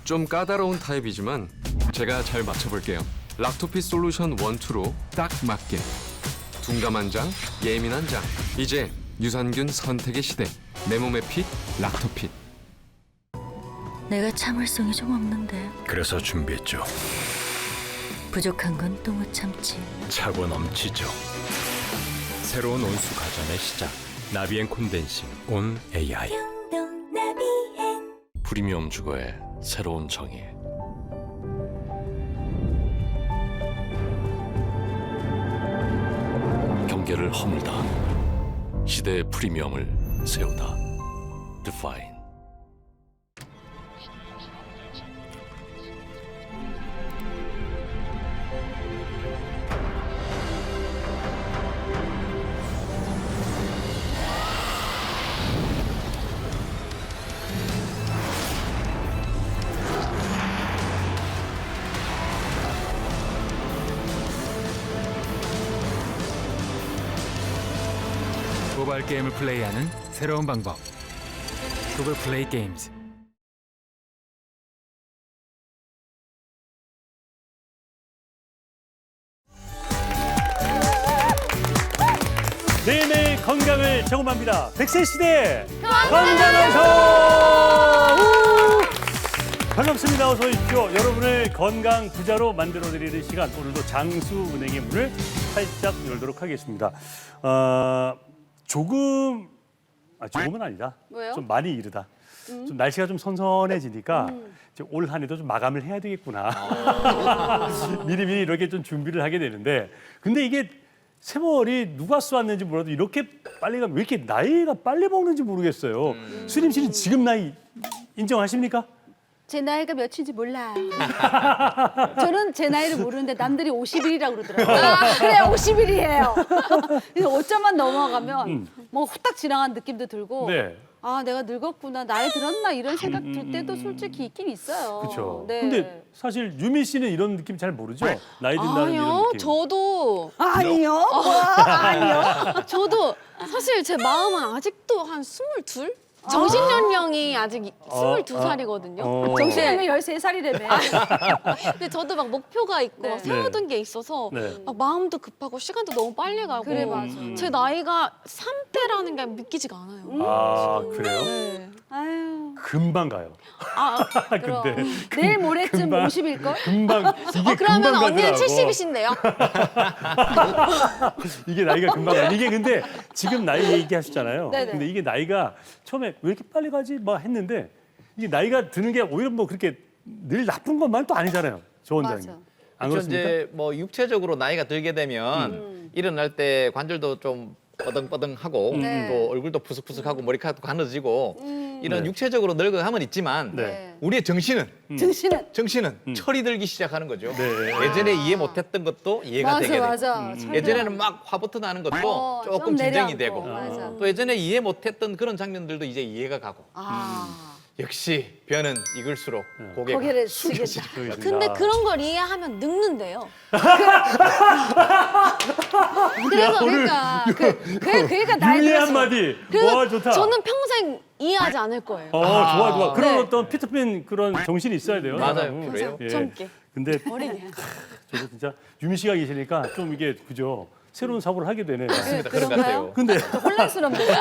좀 까다로운 타입이지만 제가 잘 맞춰볼게요. 락토핏 솔루션 1, 2로 딱 맞게. 둔감한 장, 예민한 장. 이제 유산균 선택의 시대. 내 몸의 핏, 락토핏. 내가 참을성이 좀 없는데 그래서 준비했죠. 부족한 건 또 못 참지. 차고 넘치죠. 새로운 온수 가전의 시작. 나비엔 콘덴싱 온 AI. 프리미엄 주거의 새로운 정의. 경계를 허물다. 시대의 프리미엄을 세우다. Define. 모바일 게임을 플레이하는 새로운 방법. 구글 플레이 게임즈. 매일매일 건강을 경험합니다. 100세 시대 건강방송! 반갑습니다. 어서 오십시오. 여러분을 건강 부자로 만들어드리는 시간, 오늘도 장수은행의 문을 활짝 열도록 하겠습니다. 조금은 아니다. 왜요? 좀 많이 이르다. 좀 날씨가 좀 선선해지니까 이제 올 한 해도 좀 마감을 해야 되겠구나. 미리미리 이렇게 좀 준비를 하게 되는데, 근데 이게 세월이 누가 쏘았는지 몰라도 이렇게 빨리 가면 왜 이렇게 나이가 빨리 먹는지 모르겠어요. 수림 씨는 지금 나이 인정하십니까? 제 나이가 몇인지 몰라요. 저는 제 나이를 모르는데 남들이 50일이라고 그러더라고요. 그래, 50일이에요. 그래서 5점만 넘어가면 뭐 후딱 지나간 느낌도 들고 네. 아, 내가 늙었구나, 나이 들었나 이런 생각 들 때도 솔직히 있긴 있어요. 그렇죠. 네. 근데 사실 유미 씨는 이런 느낌 잘 모르죠? 나이 든다는 이런 아니요, 느낌. 저도 아니요? 아니요? 저도 사실 제 마음은 아직도 한 22? 정신 연령이 아직 22살이거든요. 정신이 13살이라며. 근데 저도 막 목표가 있고 네. 세워둔 게 있어서 네. 막 마음도 급하고 시간도 너무 빨리 가고 그래, 맞아. 제 나이가 3대라는 게 믿기지가 않아요. 아, 그래요? 네. 아유, 금방 가요. 아, 그럼. 근데 내일 모레쯤 금방- 50일걸? 금방 이게 그러면 금방 언니는 가더라고. 70이신데요? 이게 나이가 금방 가. 이게 근데 지금 나이 얘기하셨잖아요. 네네. 근데 이게 나이가 처음에 왜 이렇게 빨리 가지? 막 했는데 이게 나이가 드는 게 오히려 뭐 그렇게 늘 나쁜 것만 또 아니잖아요. 조 원장님. 맞아. 안 그렇죠. 그렇습니까? 이제 뭐 육체적으로 나이가 들게 되면 일어날 때 관절도 좀 뻐덩뻐덩하고 네. 또 얼굴도 푸석푸석하고 머리카락도 가늘어지고 이런 네. 육체적으로 늙어가면 있지만 네. 우리의 정신은 정신은 철이 들기 시작하는 거죠. 네. 예전에 이해 못했던 것도 이해가 맞아, 되게 되고 맞아. 예전에는 막 화부터 나는 것도 조금 좀 진정이 내려앉고. 되고 맞아. 또 예전에 이해 못했던 그런 장면들도 이제 이해가 가고 역시 변은 익을수록 고개가 고개를 숙이겠다. 근데 그런 걸 이해하면 늙는데요. 그래서 그러니까 그러니까 나이 유미의 들었어. 한마디. 그래서 와, 좋다. 저는 평생 이해하지 않을 거예요. 좋아, 좋아. 그런 네. 어떤 피터팬 그런 정신이 있어야 돼요. 맞아요. 사람은. 그래요. 예. 젊게. 근데 저도 진짜 유미 씨가 계시니까 좀 이게 그죠? 새로운 사고를 하게 되네요. 맞습니다. 그런 것 같아요. 근데 혼란스럽네요.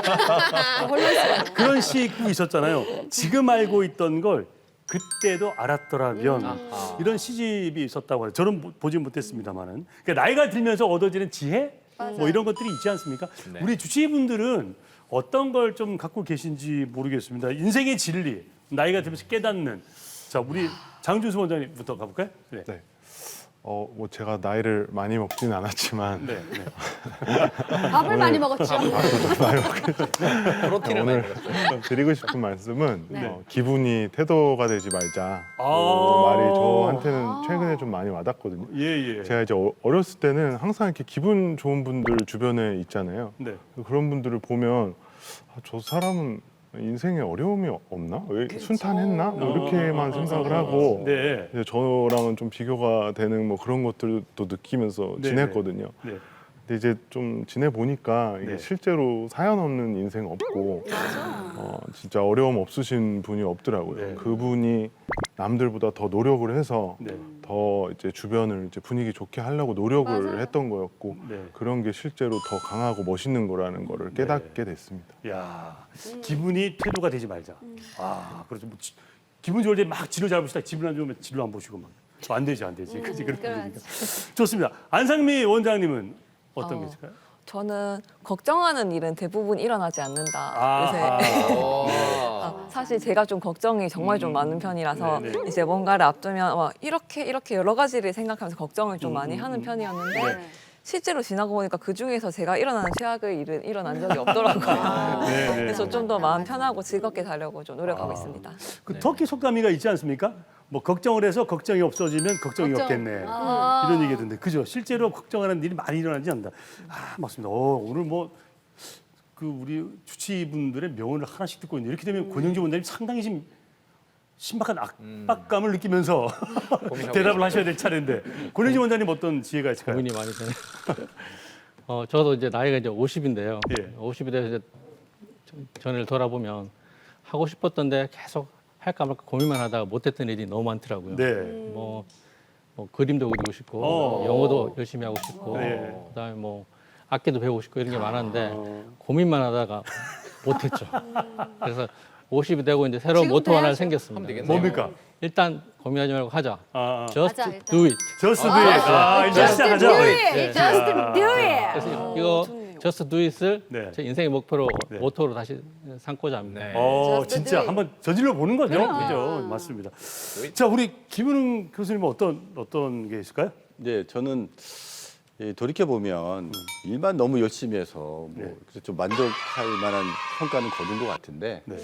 혼란스러워. 그런 시구 있었잖아요. 지금 알고 있던 걸 그때도 알았더라면 이런 시집이 있었다고 해요. 저는 보진 못했습니다만은. 그러니까 나이가 들면서 얻어지는 지혜 뭐 이런 것들이 있지 않습니까? 네. 우리 주치의분들은 어떤 걸 좀 갖고 계신지 모르겠습니다. 인생의 진리, 나이가 들면서 깨닫는. 자, 우리 장준수 원장님부터 가볼까요? 네. 네. 뭐 제가 나이를 많이 먹지는 않았지만 네. 밥을 많이 먹었죠. 프로틴을 많이 먹었어요. 오늘 드리고 싶은 말씀은 네. 기분이 태도가 되지 말자. 말이 저한테는 최근에 좀 많이 와닿거든요. 예. 제가 이제 어렸을 때는 항상 이렇게 기분 좋은 분들 주변에 있잖아요. 네. 그런 분들을 보면 저 사람은 인생에 어려움이 없나? 왜 순탄했나? 뭐 이렇게만 생각을 하고 네. 이제 저랑은 좀 비교가 되는 뭐 그런 것들도 느끼면서 네, 지냈거든요. 네. 근데 이제 좀 지내 보니까 이게 네. 실제로 사연 없는 인생 없고 진짜 어려움 없으신 분이 없더라고요. 네. 그분이 남들보다 더 노력을 해서 네. 더 이제 주변을 이제 분위기 좋게 하려고 노력을 맞아요. 했던 거였고 네. 그런 게 실제로 더 강하고 멋있는 거라는 거를 깨닫게 됐습니다. 야, 기분이 태도가 되지 말자. 아, 그렇죠. 뭐 기분 좋을 때 막 진로 잘 보시다 기분 안 좋으면 진로 안 보시고 막. 안 되지, 안 되지. 그렇지, 그렇게 되니까. 좋습니다. 안상미 원장님은 어떤 게 있을까요? 저는 걱정하는 일은 대부분 일어나지 않는다. 아, 요새 사실 제가 좀 걱정이 정말 좀 많은 편이라서 네, 네. 이제 뭔가를 앞두면 이렇게 여러 가지를 생각하면서 걱정을 좀 많이 하는 편이었는데 네. 실제로 지나고 보니까 그 중에서 제가 일어나는 최악의 일은 일어난 적이 없더라고요. 네, 네. 그래서 좀 더 마음 편하고 즐겁게 살려고 좀 노력하고 있습니다. 그 터키 속담이가 있지 않습니까? 뭐 걱정을 해서 걱정이 없어지면 걱정이 걱정. 없겠네. 이런 얘기던데 그죠? 실제로 걱정하는 일이 많이 일어나지 않는다. 아, 맞습니다. 오늘 뭐 그 우리 주치분들의 명언을 하나씩 듣고 있는데 이렇게 되면 권영주 원장님 상당히 지금 신박한 압박감을 느끼면서 대답을 하셔야 될 차례인데 권영주 원장님 어떤 지혜가 있을까요? 고민이 많이 되네. 저도 이제 나이가 이제 50인데요. 예. 50이 돼서 이제 전을 돌아보면 하고 싶었던데 계속 할까 말까 고민만 하다가 못했던 일이 너무 많더라고요. 네. 뭐 그림도 그리고 싶고 영어도 열심히 하고 싶고 그다음에 뭐 악기도 배우고 싶고 이런 게 많았는데 고민만 하다가 못했죠. 그래서 50이 되고 이제 새로운 지금 모토 하나 돼야죠. 생겼습니다. 뭡니까? 일단 고민하지 말고 하자. Just Just 일단. do it. Just do it. 이제 시작하자. do it. Just do it. 그래서 이거 Just do it을 네. 제 인생의 목표로 네. 모토로 다시 삼고자 합니다. Just 진짜 do it. 한번 저질러 보는 거죠. 그죠? 맞습니다. 자, 우리 김은웅 교수님은 어떤 게 있을까요? 네, 저는 돌이켜 보면 일만 너무 열심히 해서 뭐 네. 그래서 좀 만족할 만한 성과는 거둔 것 같은데 네.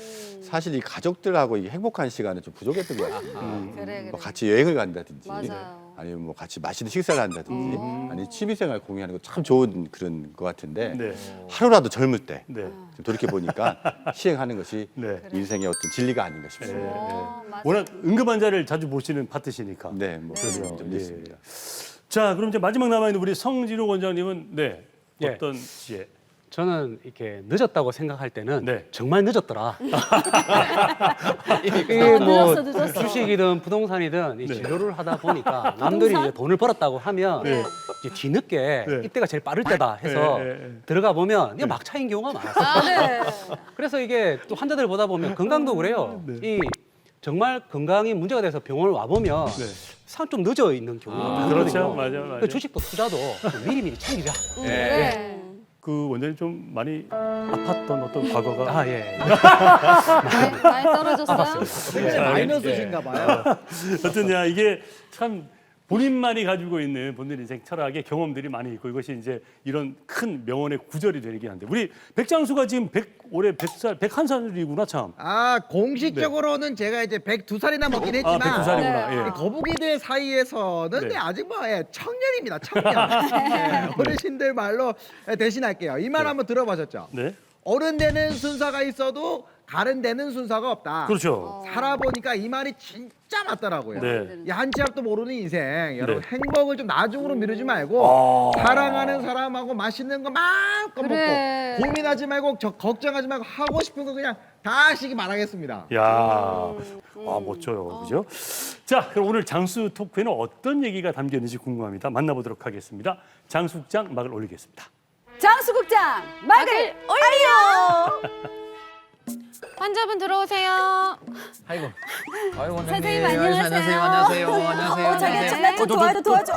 사실 이 가족들하고 이 행복한 시간은 좀 부족했던 것 같아요. 그래. 뭐 같이 여행을 간다든지 맞아요. 아니면 뭐 같이 맛있는 식사를 한다든지 아니 취미생활 공유하는 거 참 좋은 그런 것 같은데 네. 하루라도 젊을 때 네. 돌이켜 보니까 시행하는 것이 네. 인생의 어떤 진리가 아닌가 싶습니다. 맞아. 워낙 응급 환자를 자주 보시는 파트시니까. 네, 뭐 그래요. 그런 점도 예. 있습니다. 자, 그럼 이제 마지막 남아 있는 우리 성진호 원장님은 네. 예. 어떤 지혜? 저는 이렇게 늦었다고 생각할 때는 네. 정말 늦었더라. 이게 뭐 늦었어. 주식이든 부동산이든 이 네. 진로를 하다 보니까 남들이 이제 돈을 벌었다고 하면 네. 이제 뒤늦게 네. 이때가 제일 빠를 때다 해서 들어가 보면 이게 막차인 경우가 많았어요. 아, 네. 그래서 이게 또 환자들 보다 보면 건강도 그래요. 이 정말 건강이 문제가 돼서 병원을 와 보면 상 좀 늦어 있는 경우가 많거든요. 그렇죠. 맞아요. 그 주식도 투자도 좀 미리미리 챙기자. 네. 그 원장님 좀 많이 아팠던 어떤 과거가 아 예. 많이 떨어졌어요? 마이너스신가 봐요. 어떠냐 이게 참 본인만이 가지고 있는 본인 인생 철학의 경험들이 많이 있고 이것이 이제 이런 큰 명언의 구절이 되긴 한데 우리 백장수가 지금 올해 100살, 101살이구나 참. 아 공식적으로는 제가 이제 102살이나 먹긴 했지만 102살이구나. 네. 예. 거북이들 사이에서는 네. 네, 아직 뭐 청년입니다. 청년. 네, 어르신들 말로 대신할게요. 이 말 한번 들어보셨죠? 네. 어른 되는 순서가 있어도 가른 되는 순서가 없다. 그렇죠. 살아보니까 이 말이 진짜 맞더라고요. 네. 이 한 치 앞도 모르는 인생. 여러분 행복을 좀 나중으로 미루지 말고 사랑하는 사람하고 맛있는 거 마음껏 그래. 먹고 고민하지 말고 걱정하지 말고 하고 싶은 거 그냥 다 하시기 바라겠습니다. 야, 멋져요, 그죠? 자, 그럼 오늘 장수 토크에는 어떤 얘기가 담겨 있는지 궁금합니다. 만나보도록 하겠습니다. 장수국장 막을 올리겠습니다. 장수국장 막을 올려. 환자분 들어오세요. 아이고 선생님 안녕하세요. 안녕하세요. 자기야 나좀 도와줘.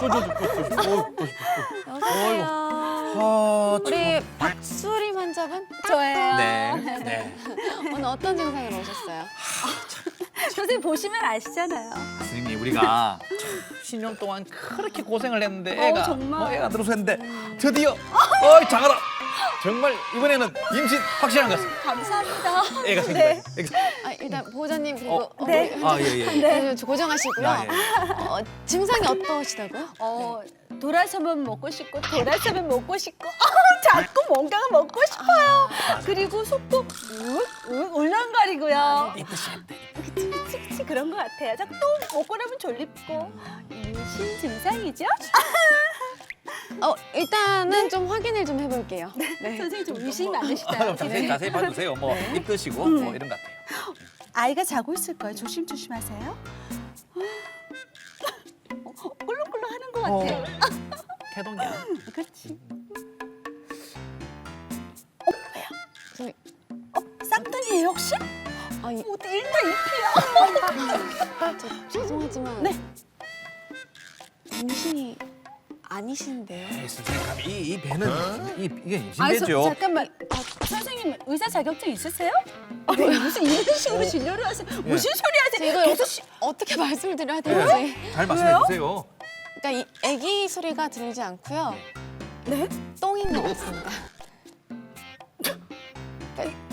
안녕하세요. 우리 박수림 환자분? 저예요. 네. 오늘 어떤 증상으로 오셨어요? 선생님 보시면 아시잖아요. 선생님 우리가 10년 동안 그렇게 고생을 했는데 애가 정말. 애가 들어섰는데 드디어 장하다. 정말 이번에는 임신 확실한 것 같습니다. 감사합니다. 애가 생긴다. 네. 일단 보호자님 그리고 네. 예. 고정하시고요. 아, 예. 증상이 어떠시다고요? 도라서면 먹고 싶고 도라서면 먹고 싶고 자꾸 뭔가가 먹고 싶어요. 그리고 속도 울렁거리고요. 그치 그런 것 같아요. 자꾸 또 먹고 나면 졸립고 임신 증상이죠? 일단은 좀 확인을 좀 해볼게요. 네. 선생님 좀 의심이 많으시다. 그럼 자세히 봐주세요. 뭐 입 뜨시고 뭐 이런 것 같아요. 아이가 자고 있을 거예요. 조심조심하세요. 꿀렁꿀렁 하는 것 같아. 태동이야. 그렇지. 저기, 쌍둥이에요 혹시? 아니, 어때 1타 2피야? 죄송하지만 네. 임신이 아니신데요? 에이, 선생님, 감히 이 배는 이게 아, 임신배죠. 잠깐만. 선생님 의사 자격증 있으세요? 아니 무슨 이런 식으로 진료를 하세요? 무슨 소리 하세요? 제가 여기서 어떻게 말씀을 드려야 될지. 잘 말씀해 주세요. 그러니까 이 아기 소리가 들리지 않고요. 네? 똥인 것 같습니다.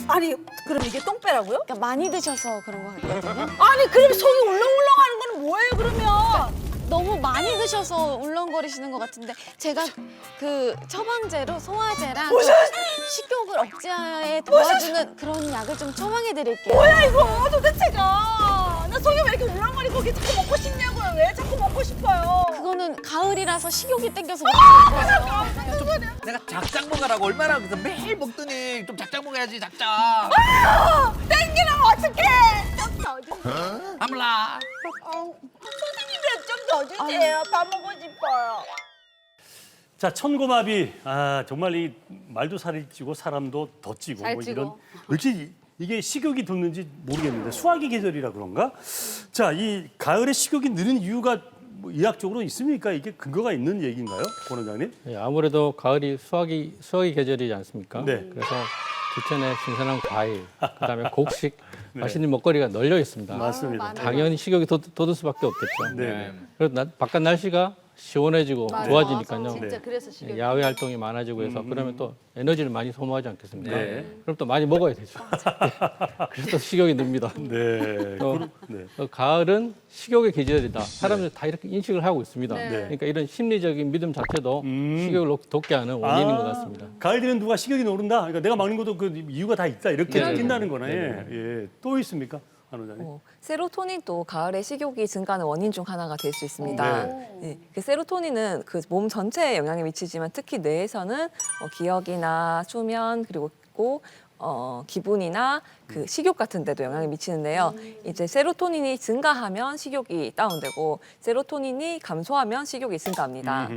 아니 그럼 이게 똥배라고요? 그러니까 많이 드셔서 그런 것 같거든요. 아니 그럼 속이 울렁울렁하는 건 뭐예요 그러면? 너무 많이 드셔서 울렁거리시는 것 같은데 제가 그 처방제로 소화제랑 식욕을 억제에 도와주는 그런 약을 좀 처방해 드릴게요. 뭐야 이거 도대체가? 나 속이 왜 이렇게 울렁거리고 이게 자꾸 먹고 싶냐고요? 왜 자꾸 먹고 싶어요? 그거는 가을이라서 식욕이 땡겨서 먹는 거예요. 내가 작작 먹으라고 얼마나 그래서 매일 먹더니 좀 작작 먹어야지 작작. 땡기면 어떡해? 좀 더 주세요. 아물라. 선생님이랑 좀 더 주세요. 밥 먹고 싶어요. 자, 천고마비. 아, 정말 이 말도 살이 찌고 사람도 더 찌고 살 뭐 찌고. 이런 도대체 이게 식욕이 돋는지 모르겠는데 수화기 계절이라 그런가? 자, 이 가을에 식욕이 느는 이유가 뭐 의학적으로 있습니까? 이게 근거가 있는 얘기인가요, 권 원장님? 예, 아무래도 가을이 수화기 계절이지 않습니까? 네. 그래서 기천에 신선한 과일, 그다음에 곡식, 네. 맛있는 먹거리가 널려 있습니다. 맞습니다. 당연히 식욕이 돋을 수밖에 없겠죠. 네. 그리고 바깥 날씨가 시원해지고 맞아. 좋아지니까요. 진짜 그래서 식욕이. 야외 활동이 많아지고 해서 그러면 또 에너지를 많이 소모하지 않겠습니까? 네. 그럼 또 많이 먹어야 되죠. 그래서 또 식욕이 늡니다. 네. 네. 가을은 식욕의 계절이다. 사람들이 다 이렇게 인식을 하고 있습니다. 네. 그러니까 이런 심리적인 믿음 자체도 식욕을 돋게 하는 원인인 것 같습니다. 가을 되면 누가 식욕이 오른다? 그러니까 내가 먹는 것도 그 이유가 다 있다. 이렇게 네. 느낀다는 거네. 네. 예. 또 있습니까? 한 원장님. 세로토닌도 가을에 식욕이 증가하는 원인 중 하나가 될 수 있습니다. 네, 그 세로토닌은 그 몸 전체에 영향을 미치지만 특히 뇌에서는 기억이나 수면 그리고 기분이나 그 식욕 같은 데도 영향을 미치는데요. 이제 세로토닌이 증가하면 식욕이 다운되고 세로토닌이 감소하면 식욕이 증가합니다.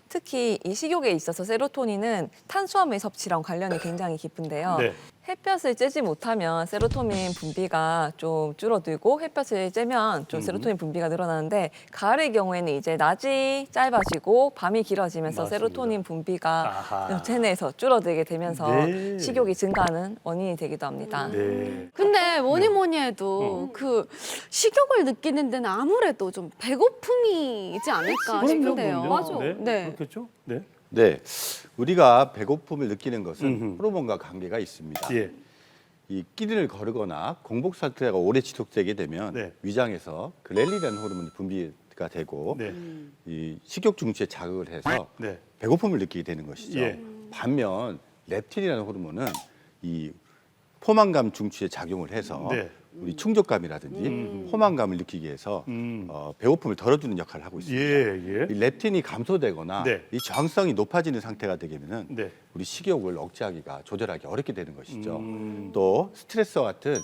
특히 이 식욕에 있어서 세로토닌은 탄수화물 섭취랑 관련이 굉장히 깊은데요. 네. 햇볕을 쬐지 못하면 세로토닌 분비가 좀 줄어들고 햇볕을 쬐면 좀 세로토닌 분비가 늘어나는데 가을의 경우에는 이제 낮이 짧아지고 밤이 길어지면서 맞습니다. 세로토닌 분비가 아하. 체내에서 줄어들게 되면서 네. 식욕이 증가하는 원인이 되기도 합니다. 네. 근데 뭐니 해도 그 식욕을 느끼는 데는 아무래도 좀 배고픔이지 않을까 싶은데요. 맞아. 네. 네. 그렇겠죠? 네. 네, 우리가 배고픔을 느끼는 것은 호르몬과 관계가 있습니다. 예. 이 끼니를 거르거나 공복 상태가 오래 지속되게 되면 네. 위장에서 그렐린이라는 호르몬이 분비가 되고 네. 이 식욕 중추에 자극을 해서 네. 배고픔을 느끼게 되는 것이죠. 예. 반면 렙틴이라는 호르몬은 이 포만감 중추에 작용을 해서 네. 우리 충족감이라든지 포만감을 느끼기 위해서 배고픔을 덜어주는 역할을 하고 있습니다. 예. 이 렙틴이 감소되거나 네. 이 저항성이 높아지는 상태가 되게 되면 네. 우리 식욕을 억제하기가 조절하기 어렵게 되는 것이죠. 또 스트레스와 같은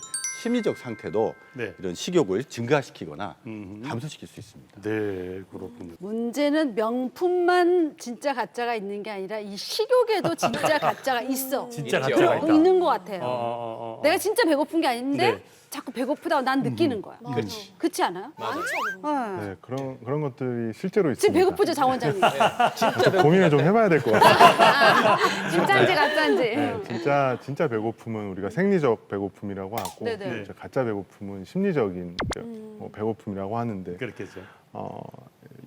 심리적 상태도 네. 이런 식욕을 증가시키거나 감소시킬 수 있습니다. 네, 그렇군요. 문제는 명품만 진짜 가짜가 있는 게 아니라 이 식욕에도 진짜 가짜가 있어. 진짜 있죠. 가짜가 있다. 있는 것 같아요. 내가 진짜 배고픈 게 아닌데 네. 자꾸 배고프다고 난 느끼는 거야. 그렇지 않아요? 네. 네, 그런 것들이 실제로 있습니다. 지금 배고프죠, 장 원장님? 고민을 좀 해봐야 될 것 같아요. 진짜인지 가짜인지. 네, 진짜 배고픔은 우리가 생리적 배고픔이라고 하고 네네. 이제 가짜 배고픔은 심리적인 배고픔이라고 하는데 그렇겠죠.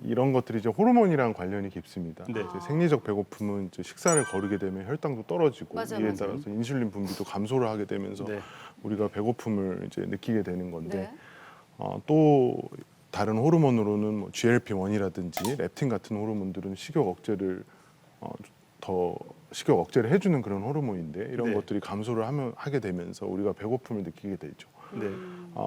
이런 것들이 이제 호르몬이랑 관련이 깊습니다. 네. 이제 생리적 배고픔은 이제 식사를 거르게 되면 혈당도 떨어지고 맞아, 이에 맞아. 따라서 인슐린 분비도 감소를 하게 되면서 네. 우리가 배고픔을 이제 느끼게 되는 건데 네. 또 다른 호르몬으로는 뭐 GLP-1이라든지 렙틴 같은 호르몬들은 식욕 억제를 더 식욕 억제를 해주는 그런 호르몬인데 이런 네. 것들이 감소를 하게 되면서 우리가 배고픔을 느끼게 되죠. 네.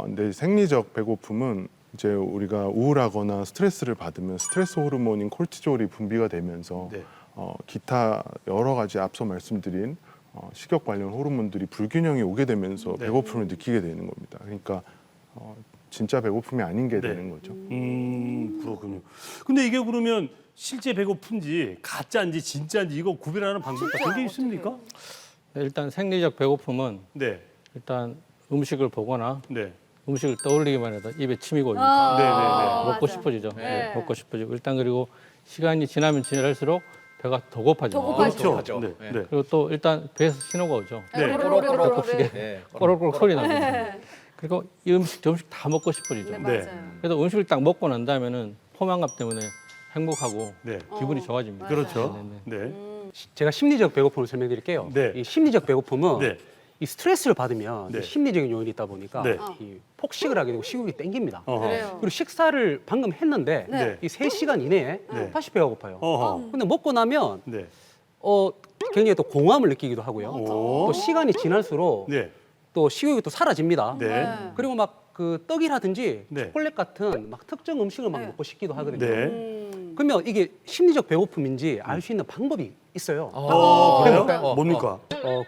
근데 생리적 배고픔은 이제 우리가 우울하거나 스트레스를 받으면 스트레스 호르몬인 콜티졸이 분비가 되면서 네. 기타 여러 가지 앞서 말씀드린 식욕 관련 호르몬들이 불균형이 오게 되면서 네. 배고픔을 느끼게 되는 겁니다. 그러니까 진짜 배고픔이 아닌 게 되는 거죠. 그렇군요. 근데 이게 그러면 실제 배고픈지 가짜인지 진짜인지 이거 구별하는 방법 같은 게 있습니까? 일단 생리적 배고픔은 네. 일단 음식을 보거나 네. 음식을 떠올리기만 해도 입에 침이 고입니다. 네네네. 먹고 맞아. 싶어지죠. 네. 먹고 싶어지고 일단 그리고 시간이 지나면 지날수록 배가 더 고파집니다. 더 고파지죠. 그렇죠. 네. 네. 그리고 또 일단 배에서 신호가 오죠. 네. 꼬록꼬록 소리 납니다. 그리고 이 음식 저 음식 다 먹고 싶어지죠. 네, 맞아요. 그래서 음식을 딱 먹고 난 다음에는 포만감 때문에 행복하고 네. 기분이 좋아집니다. 그렇죠. 네, 네. 네. 제가 심리적 배고픔을 설명드릴게요. 네. 이 심리적 배고픔은 네. 이 스트레스를 받으면 네. 이 심리적인 요인이 있다 보니까 네. 이 폭식을 하게 되고 식욕이 땡깁니다. 어허. 그래요. 그리고 식사를 방금 했는데 네. 이 3시간 이내에 네. 다시 배가 고파요. 어허. 근데 먹고 나면 네. 굉장히 또 공허함을 느끼기도 하고요. 오. 또 시간이 지날수록 네. 또 식욕이 또 사라집니다. 네. 그리고 막 그 떡이라든지 네. 초콜릿 같은 막 특정 음식을 막 네. 먹고 싶기도 하거든요. 네. 그러면 이게 심리적 배고픔인지 알 수 있는 방법이 있어요. 그래요? 그러니까 뭡니까?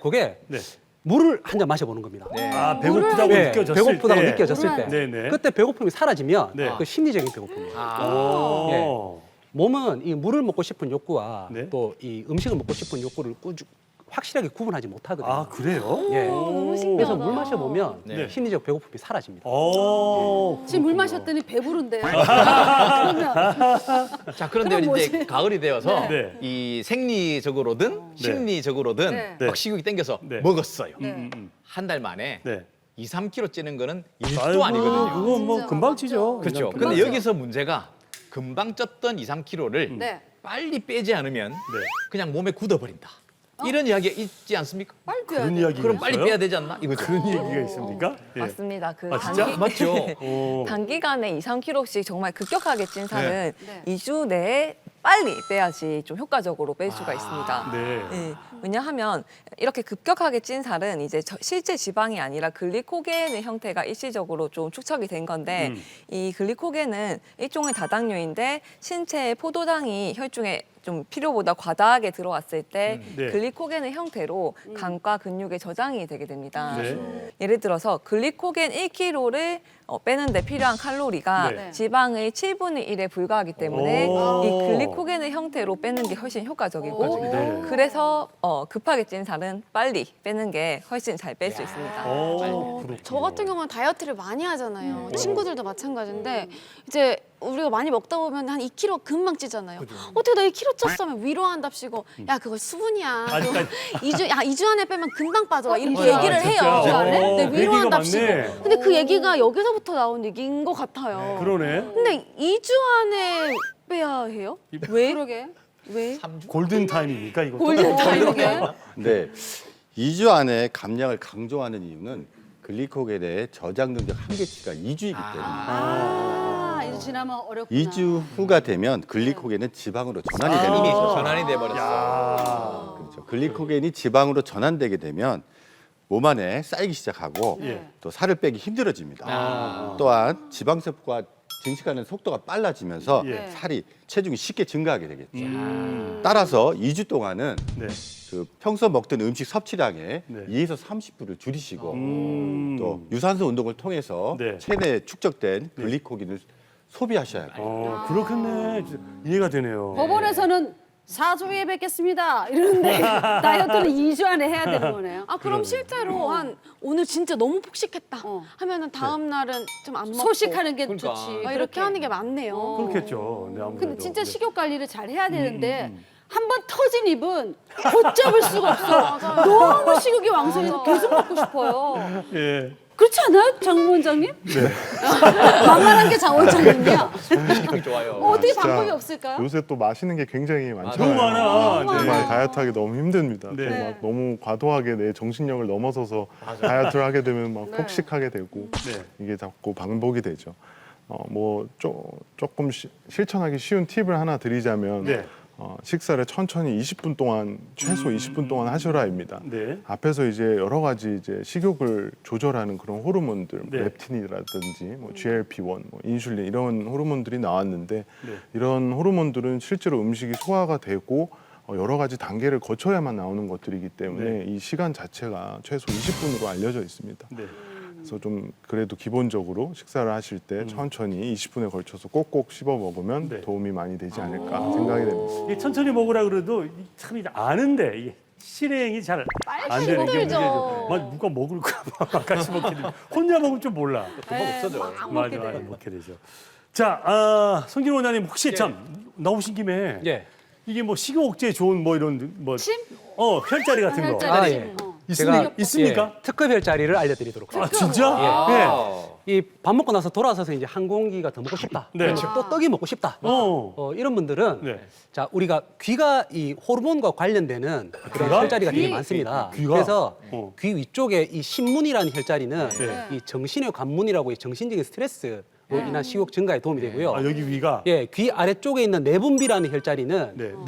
그게 네. 물을 한 잔 마셔보는 겁니다. 아, 배고프다고 네, 느껴졌을 배고프다고 때. 느껴졌을 때. 네네. 그때 배고픔이 사라지면 네. 그 심리적인 배고픔이에요. 오. 예. 몸은 이 물을 먹고 싶은 욕구와 네. 또 이 음식을 먹고 싶은 욕구를 확실하게 구분하지 못하거든요. 아, 그래요? 예. 너무 신기하다. 그래서 물 마셔보면 네. 심리적 배고픔이 사라집니다. 오. 지금 물 마셨더니 배부른데요. 그러면 자, 그런데 그럼 이제 뭐지? 가을이 되어서 네. 이 생리적으로든 심리적으로든 네. 막 식욕이 땡겨서 네. 먹었어요. 네. 한 달 만에 네. 2, 3kg 찌는 거는 일도 아이고, 아니거든요. 그거 뭐 진짜 금방 맞죠. 찌죠. 그렇죠. 금방 근데 찌죠. 여기서 문제가 금방 쪘던 2, 3kg를 네. 빨리 빼지 않으면 네. 그냥 몸에 굳어버린다. 이런 이야기 있지 않습니까? 빨리 빼야 그런 돼. 이야기가 그럼 빨리 있어요? 빼야 되지 않나? 이거죠. 그런 얘기가 있습니까? 예. 맞습니다. 그 아, 진짜? 맞죠? 오. 단기간에 2, 3kg씩 정말 급격하게 찐 살은 네. 2주 내에 빨리 빼야지 좀 효과적으로 뺄 수가 있습니다. 네. 예, 왜냐하면 이렇게 급격하게 찐 살은 이제 실제 지방이 아니라 글리코겐의 형태가 일시적으로 좀 축적이 된 건데 이 글리코겐은 일종의 다당류인데 신체에 포도당이 혈중에 좀 필요보다 과다하게 들어왔을 때 네. 글리코겐의 형태로 간과 근육에 저장이 되게 됩니다. 네. 예를 들어서 글리코겐 1kg를 빼는데 필요한 칼로리가 네. 지방의 7분의 1에 불과하기 때문에 오. 이 글리코겐의 형태로 빼는 게 훨씬 효과적이거든요. 네. 그래서 급하게 찐 살은 빨리 빼는 게 훨씬 잘 뺄 수 있습니다. 오, 그렇군요. 저 같은 경우는 다이어트를 많이 하잖아요. 친구들도 마찬가지인데 이제 우리가 많이 먹다 보면 한 2kg 금방 찌잖아요. 어떻게 너 2kg 쪘어? 하면 위로한답시고 야 그거 수분이야. 아직까지. 2주 안에 빼면 금방 빠져. 이렇게 아, 얘기를 진짜? 해요. 오, 네, 얘기가 위로한답시고. 많네. 근데 그 얘기가 여기서부터 나온 얘기인 것 같아요. 그러네. 근데 2주 안에 빼야 해요? 왜? 그러게. 왜? 골든 타임입니까 이거? 골든 타임이게? 네. 2주 안에 감량을 강조하는 이유는 글리코겐의 저장 능력 한계치가 2주이기 때문에 2주 지나면 어렵구나. 2주 후가 되면 글리코겐은 지방으로 전환이 되는 이미 거죠. 전환이 돼버렸어. 그렇죠. 글리코겐이 지방으로 전환되게 되면 몸 안에 쌓이기 시작하고 예. 또 살을 빼기 힘들어집니다. 또한 지방세포가 증식하는 속도가 빨라지면서 예. 살이 체중이 쉽게 증가하게 되겠죠. 따라서 2주 동안은 네. 그 평소 먹던 음식 섭취량의 네. 2에서 30%를 줄이시고 또 또 유산소 운동을 통해서 네. 체내에 축적된 글리코겐을 소비하셔야 돼요. 그렇겠네. 진짜 이해가 되네요. 법원에서는 4주 후에 뵙겠습니다. 이러는데 다이어트는 2주 안에 해야 되는 거네요. 아 그럼 실제로 한 오늘 진짜 너무 폭식했다 하면은 다음 날은 좀 안 먹고 소식하는 게 그러니까. 좋지. 이렇게 그렇게. 하는 게 많네요. 그렇겠죠. 네, 아무래도. 근데 진짜 네. 식욕 관리를 잘 해야 되는데 한 번 터진 입은 걷잡을 수가 없어. 너무 식욕이 왕성해서 계속 먹고 싶어요. 예. 그렇지 않아요, 장 원장님? 네. 만만한 게 장 원장님이야. 식욕이 좋아요. 어떻게 진짜 방법이 없을까요? 요새 또 맛있는 게 굉장히 많잖아요. 너무 많아. 정말 네. 다이어트하기 너무 힘듭니다. 네. 또 막 너무 과도하게 내 정신력을 넘어서서 다이어트를 하게 되면 막 폭식하게 되고 네. 이게 자꾸 반복이 되죠. 조금 실천하기 쉬운 팁을 하나 드리자면 네. 식사를 천천히 20분 동안 최소 20분 동안 하셔라입니다. 네. 앞에서 이제 여러 가지 이제 식욕을 조절하는 그런 호르몬들, 네. 렙틴이라든지 뭐 GLP-1, 뭐 인슐린 이런 호르몬들이 나왔는데 네. 이런 호르몬들은 실제로 음식이 소화가 되고 여러 가지 단계를 거쳐야만 나오는 것들이기 때문에 이 시간 자체가 최소 20분으로 알려져 있습니다. 그래서 좀 그래도 기본적으로 식사를 하실 때 천천히 20분에 걸쳐서 꼭꼭 씹어 먹으면 도움이 많이 되지 않을까 생각이 됩니다. 이게 천천히 먹으라 그래도 참 이제 아는데 이게 실행이 잘 안 되는 게 문제죠. 막 누가 먹을까 봐 같이 먹게 되죠. 혼자 먹으면 좀 몰라. 금방 없어져. 맞아, 먹게 되죠. 자, 성길 원장님 혹시 참 나오신 김에 이게 뭐 식욕 억제에 좋은 뭐 이런 뭐 혈자리 같은 거. 아, 예. 있습니까? 예, 특급 혈자리를 알려드리도록 하겠습니다. 진짜? 예. 이 밥 먹고 나서 돌아서서 이제 한 공기가 더 먹고 싶다. 또 떡이 먹고 싶다. 이런 분들은 자 우리가 귀가 이 호르몬과 관련되는 그런 혈자리가 되게 많습니다. 그래서 귀 위쪽에 이 신문이라는 혈자리는 이 정신의 관문이라고 이 정신적인 스트레스 로 인한 식욕 증가에 도움이 되고요. 여기 위가? 예, 귀 아래쪽에 있는 내분비라는 혈자리는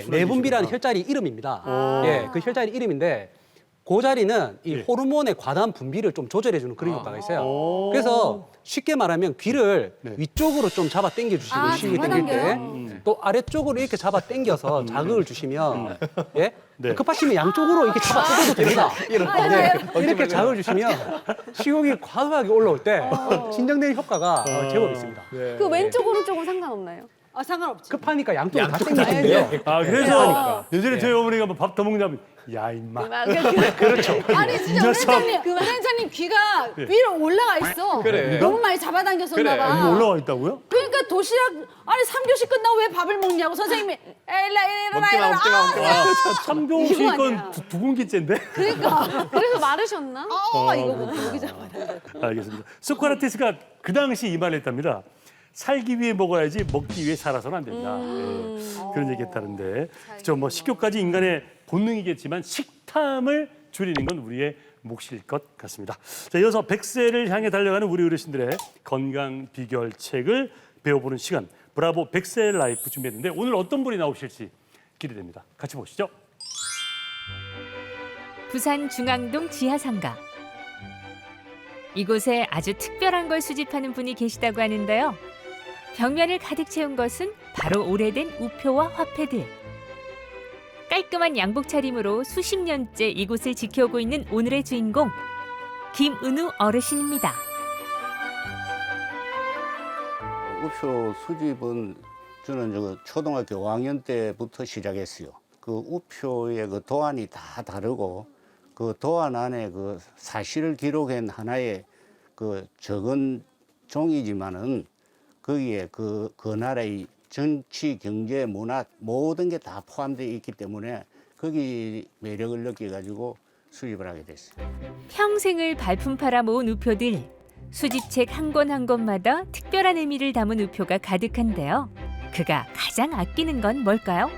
내분비라는 혈자리 이름입니다. 예, 그 혈자리 이름인데 그 자리는 이 호르몬의 과다한 분비를 좀 조절해주는 그런 효과가 있어요. 그래서 쉽게 말하면 귀를 위쪽으로 좀 잡아 당겨주시고 식욕이 당길 때 또 아래쪽으로 이렇게 잡아 당겨서 자극을 주시면 급하시면 양쪽으로 이렇게 잡아 당겨도 됩니다. 이렇게 자극을 주시면 식욕이 과도하게 올라올 때 진정되는 효과가 제법 있습니다. 그 왼쪽 오른쪽은 상관없나요? 상관없지. 급하니까 양쪽으로 다 당기시면 돼요. 그래서 예전에 저희 어머니가 뭐 밥 더 먹냐면 야 임마. 그렇죠. 아니 진짜 원장님 귀가 위로 올라가 있어. 너무 많이 잡아당겼었나 봐. 위로 올라와 있다고요? 그러니까 도시락 아니 3교시 끝나고 왜 밥을 먹냐고 선생님이 일어나. 3교시 건 두 공기째인데? 그러니까 그래서 마르셨나? 이거 뭐 여기 잡아당겨. 알겠습니다. 소크라테스가 그 당시 이 말을 했답니다. 살기 위해 먹어야지 먹기 위해 살아서는 안 된다. 그런 얘기 했다는데 뭐 식욕까지 인간의 본능이겠지만 식탐을 줄이는 건 우리의 몫일 것 같습니다. 자, 이어서 100세를 향해 달려가는 우리 어르신들의 건강 비결책을 배워보는 시간 브라보 100세 라이프 준비했는데 오늘 어떤 분이 나오실지 기대됩니다. 같이 보시죠. 부산 중앙동 지하상가. 이곳에 아주 특별한 걸 수집하는 분이 계시다고 하는데요. 벽면을 가득 채운 것은 바로 오래된 우표와 화폐들. 깔끔한 양복 차림으로 수십 년째 이곳을 지켜오고 있는 오늘의 주인공, 김은우 어르신입니다. 우표 수집은 저는 초등학교 5학년 때부터 시작했어요. 그 우표의 그 도안이 다 다르고 그 도안 안에 그 사실을 기록한 하나의 그 적은 종이지만은 거기에 그 나라의 정치, 경제, 문화 모든 게 다 포함되어 있기 때문에 거기 매력을 느껴가지고 수집을 하게 됐어요. 평생을 발품 팔아 모은 우표들. 수집책 한 권 한 권마다 특별한 의미를 담은 우표가 가득한데요. 그가 가장 아끼는 건 뭘까요?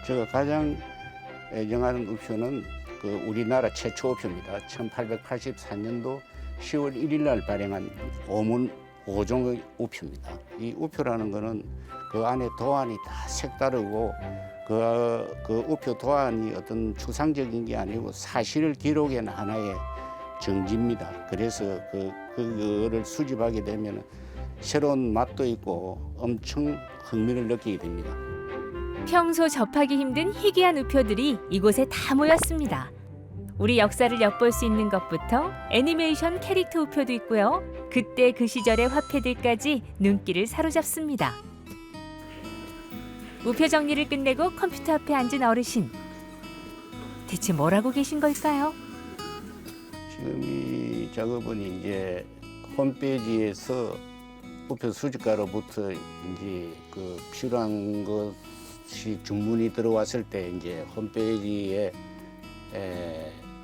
제가 가장 애정하는 우표는 그 우리나라 최초 우표입니다. 1884년도 10월 1일 날 발행한 오문 5종의 우표입니다. 이 우표라는 거는 그 안에 도안이 다 색다르고 그 우표 도안이 어떤 추상적인 게 아니고 사실을 기록한 하나의 정지입니다. 그래서 그거를 수집하게 되면 새로운 맛도 있고 엄청 흥미를 느끼게 됩니다. 평소 접하기 힘든 희귀한 우표들이 이곳에 다 모였습니다. 우리 역사를 엿볼 수 있는 것부터 애니메이션 캐릭터 우표도 있고요. 그때 그 시절의 화폐들까지 눈길을 사로잡습니다. 우표 정리를 끝내고 컴퓨터 앞에 앉은 어르신. 대체 뭘 하고 계신 걸까요? 지금 이 작업은 이제 홈페이지에서 우표 수집가로부터 이제 그 필요한 것이 주문이 들어왔을 때 이제 홈페이지에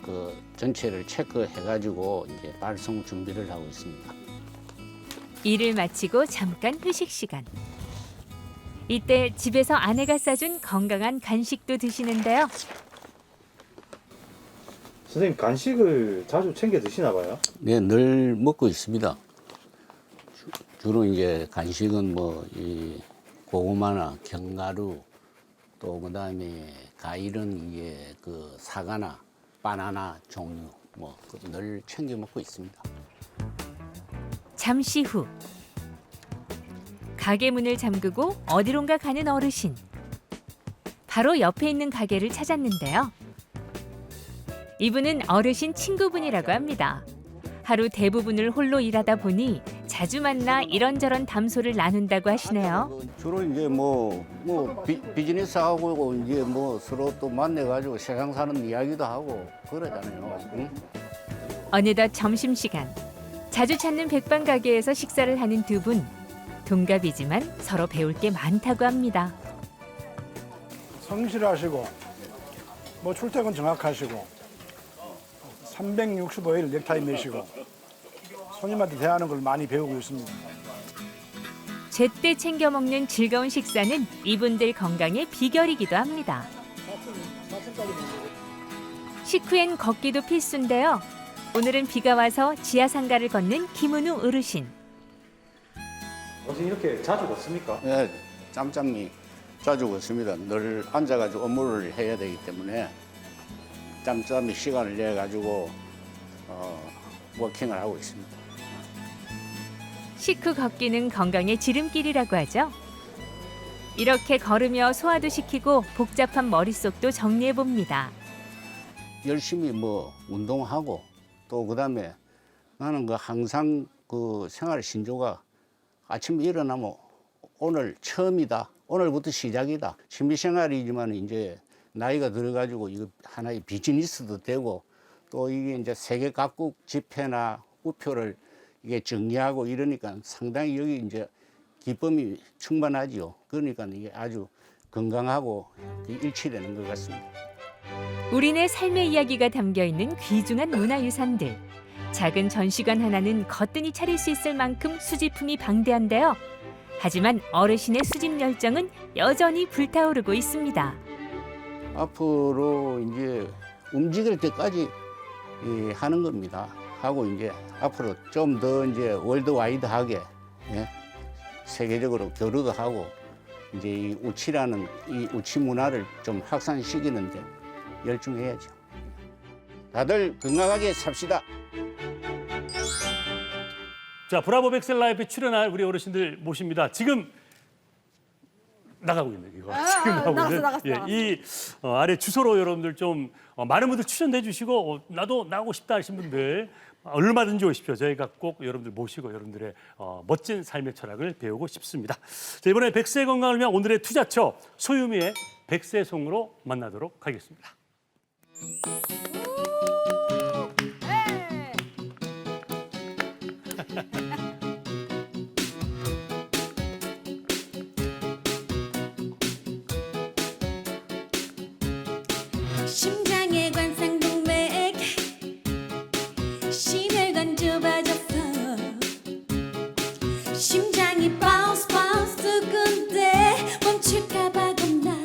그 전체를 체크해가지고 이제 발송 준비를 하고 있습니다. 일을 마치고 잠깐 휴식 시간. 이때 집에서 아내가 싸준 건강한 간식도 드시는데요. 선생님 간식을 자주 챙겨 드시나 봐요? 네, 늘 먹고 있습니다. 주로 이제 간식은 뭐 이 고구마나 견과류 또 그다음에 과일은 이게 그 사과나 바나나 종류 뭐 늘 챙겨 먹고 있습니다. 잠시 후 가게 문을 잠그고 어디론가 가는 어르신. 바로 옆에 있는 가게를 찾았는데요. 이분은 어르신 친구분이라고 합니다. 하루 대부분을 홀로 일하다 보니 자주 만나 이런저런 담소를 나눈다고 하시네요. 주로 이제 비즈니스하고 이제 서로 또 만나가지고 세상 사는 이야기도 하고 그러잖아요. 응? 어느덧 점심시간. 자주 찾는 백반 가게에서 식사를 하는 두 분. 동갑이지만 서로 배울 게 많다고 합니다. 성실하시고 출퇴근 정확하시고 365일 넥타이 매시고 손님한테 대하는 걸 많이 배우고 있습니다. 제때 챙겨 먹는 즐거운 식사는 이분들 건강의 비결이기도 합니다. 식후엔 걷기도 필수인데요. 오늘은 비가 와서 지하상가를 걷는 김은우 어르신. 어제 이렇게 자주 걷습니까? 네, 짬짬이 자주 걷습니다. 늘 앉아가지고 업무를 해야 되기 때문에 짬짬이 시간을 내가지고 워킹을 하고 있습니다. 식후 걷기는 건강의 지름길이라고 하죠. 이렇게 걸으며 소화도 시키고 복잡한 머릿속도 정리해봅니다. 열심히 운동하고 또 그다음에 나는 항상 생활 신조가 아침에 일어나면 오늘 처음이다. 오늘부터 시작이다. 취미생활이지만 이제 나이가 들어가지고 이거 하나의 비즈니스도 되고 또 이게 이제 세계 각국 지폐나 우표를 이게 정리하고 이러니까 상당히 여기 이제 기쁨이 충만하지요. 그러니까 이게 아주 건강하고 일치되는 것 같습니다. 우리네 삶의 이야기가 담겨 있는 귀중한 문화유산들. 작은 전시관 하나는 거뜬히 차릴 수 있을 만큼 수집품이 방대한데요. 하지만 어르신의 수집 열정은 여전히 불타오르고 있습니다. 앞으로 이제 움직일 때까지 하는 겁니다. 하고 이제 앞으로 좀 더 이제 월드와이드하게 세계적으로 교류도 하고 이제 이 우치라는 이 우치 문화를 좀 확산시키는데 열중해야죠. 다들 건강하게 삽시다. 자, 브라보 백셀 라이브에 출연할 우리 어르신들 모십니다. 지금 나가고 있는 이거. 지금 나가고 있는. 이 아래 주소로 여러분들 좀 많은 분들 추천해 주시고 나도 나가고 싶다 하신 분들 얼마든지 오십시오. 저희가 꼭 여러분들 모시고 여러분들의 멋진 삶의 철학을 배우고 싶습니다. 자, 이번에 백세 건강을 위한 오늘의 투자처 소유미의 백세송으로 만나도록 하겠습니다. 심장의 관상동맥 심혈관 좁아졌어 심장이 바운스 바운스 두근데 멈출까봐 겁나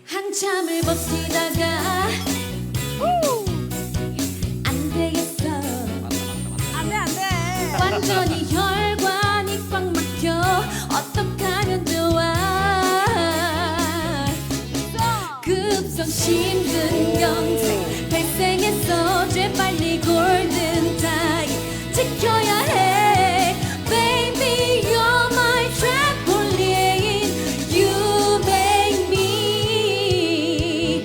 한참을 버티다가 안 되겠어 안돼 완전히 혈관이 꽉 막혀 어떡하면 좋아 급성 심근경색 발생했어 재빨리 골든타임 지켜야 해 Baby you're my trampoline You make me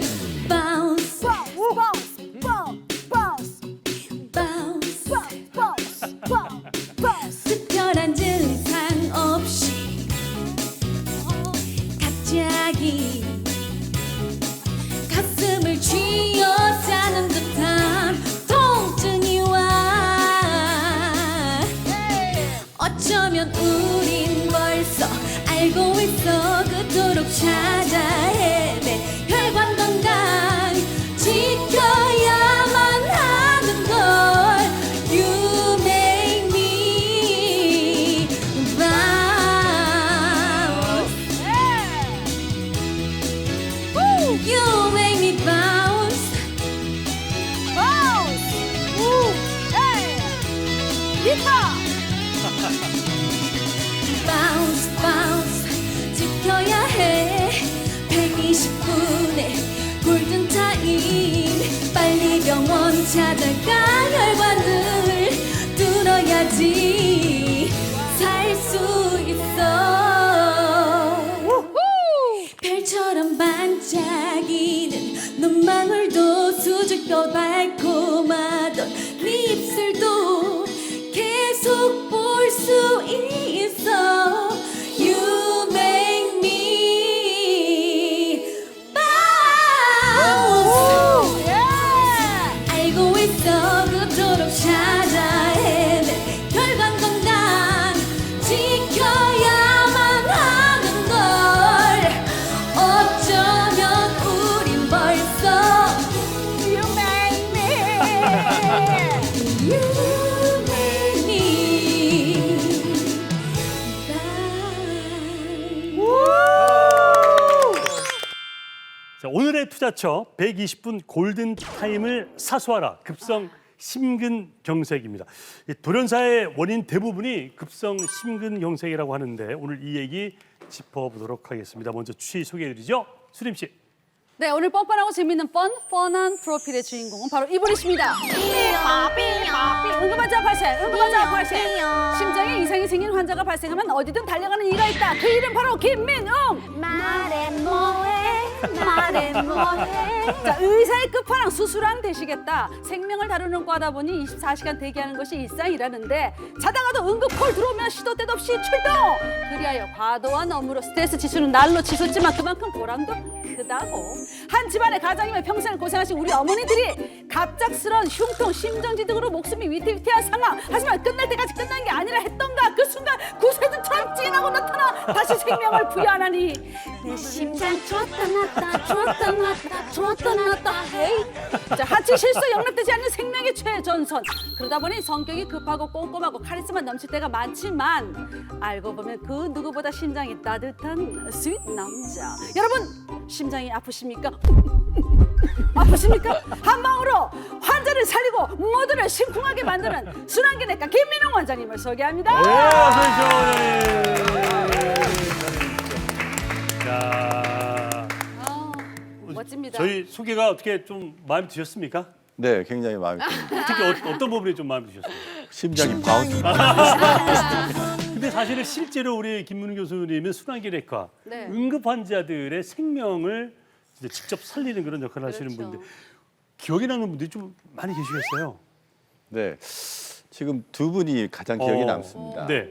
bounce bounce bounce bounce bounce bounce 특별한 증상 없이 갑자기 가슴을 쥐어짜는 듯한 통증이 와 어쩌면 우린 벌써 알고 있어 그토록 찾아 헤매 혈관 건강 지켜야만 하는 걸 You make me bounce You make me bounce, bounce, hey, bounce, bounce, 지켜야 해. 120분의 골든 타임, 빨리 병원 찾아가 혈관을 뚫어야지 살 수 있어. 눈망울도 수줍고 달콤하던 네 입술도 계속 볼 수 있어. You make me bounce. 알고 있어 그토록 찾아 헤맨 결과는 난 지켜야만 하는 걸. 어쩌면 우린 벌써 You make me You make me 자, 오늘의 투자처 120분 골든 타임을 사수하라. 급성 심근경색입니다. 이 돌연사의 원인 대부분이 급성 심근경색이라고 하는데 오늘 이 얘기 짚어보도록 하겠습니다. 먼저 취 소개해드리죠. 수림 씨. 네, 오늘 뻔뻔하고 재밌는 뻔뻔한 프로필의 주인공은 바로 이분이십니다. 응급환자 발생, 응급환자 발생. 심장에 이상이 생긴 환자가 발생하면 어디든 달려가는 이가 있다. 그 이름 바로 김민웅. 말해 뭐해 말해 뭐해. 자, 의사의 끝판왕 수술왕 되시겠다. 생명을 다루는 과다 보니 24시간 대기하는 것이 일상이라는데 자다가도 응급콜 들어오면 시도 때도 없이 출동. 그리하여 과도한 업무로 스트레스 지수는 날로 치솟지만 그만큼 보람도 크다고. 한 집안의 가장이며 평생을 고생하신 우리 어머니들이 갑작스런 흉통, 심정지등으로 목숨이 위태위태한 상황. 하지만 끝날 때까지 끝난 게 아니라 했던가. 그 순간 구세주처럼 찐하고 나타나 다시 생명을 부여하나니 내 심장 줬다 놨다 줬다 놨다 줬다 놨다 헤이. 자, 하치 실수 영락되지 않는 생명의 최전선. 그러다 보니 성격이 급하고 꼼꼼하고 카리스마 넘칠 때가 많지만 알고 보면 그 누구보다 심장이 따뜻한 스윗 남자. 여러분, 심장이 아프십니까? 아프십니까? 한 방으로 환자를 살리고 모두를 심쿵하게 만드는 순환기내과 김민웅 원장님을 소개합니다. 네, 어서 오십시오. 자, 멋집니다. 저희 소개가 어떻게 좀 마음에 드셨습니까? 네, 굉장히 마음에 듭니다. 특히 어떤 부분이 좀 마음에 드셨어요? 심장이 바운스. 근데 사실은 실제로 우리 김문우 교수님은 순환기내과 네. 응급 환자들의 생명을 이제 직접 살리는 그런 역할을 하시는 분인데 기억에 남는 분들이 좀 많이 계시겠어요? 네, 지금 두 분이 가장 기억에 남습니다. 네.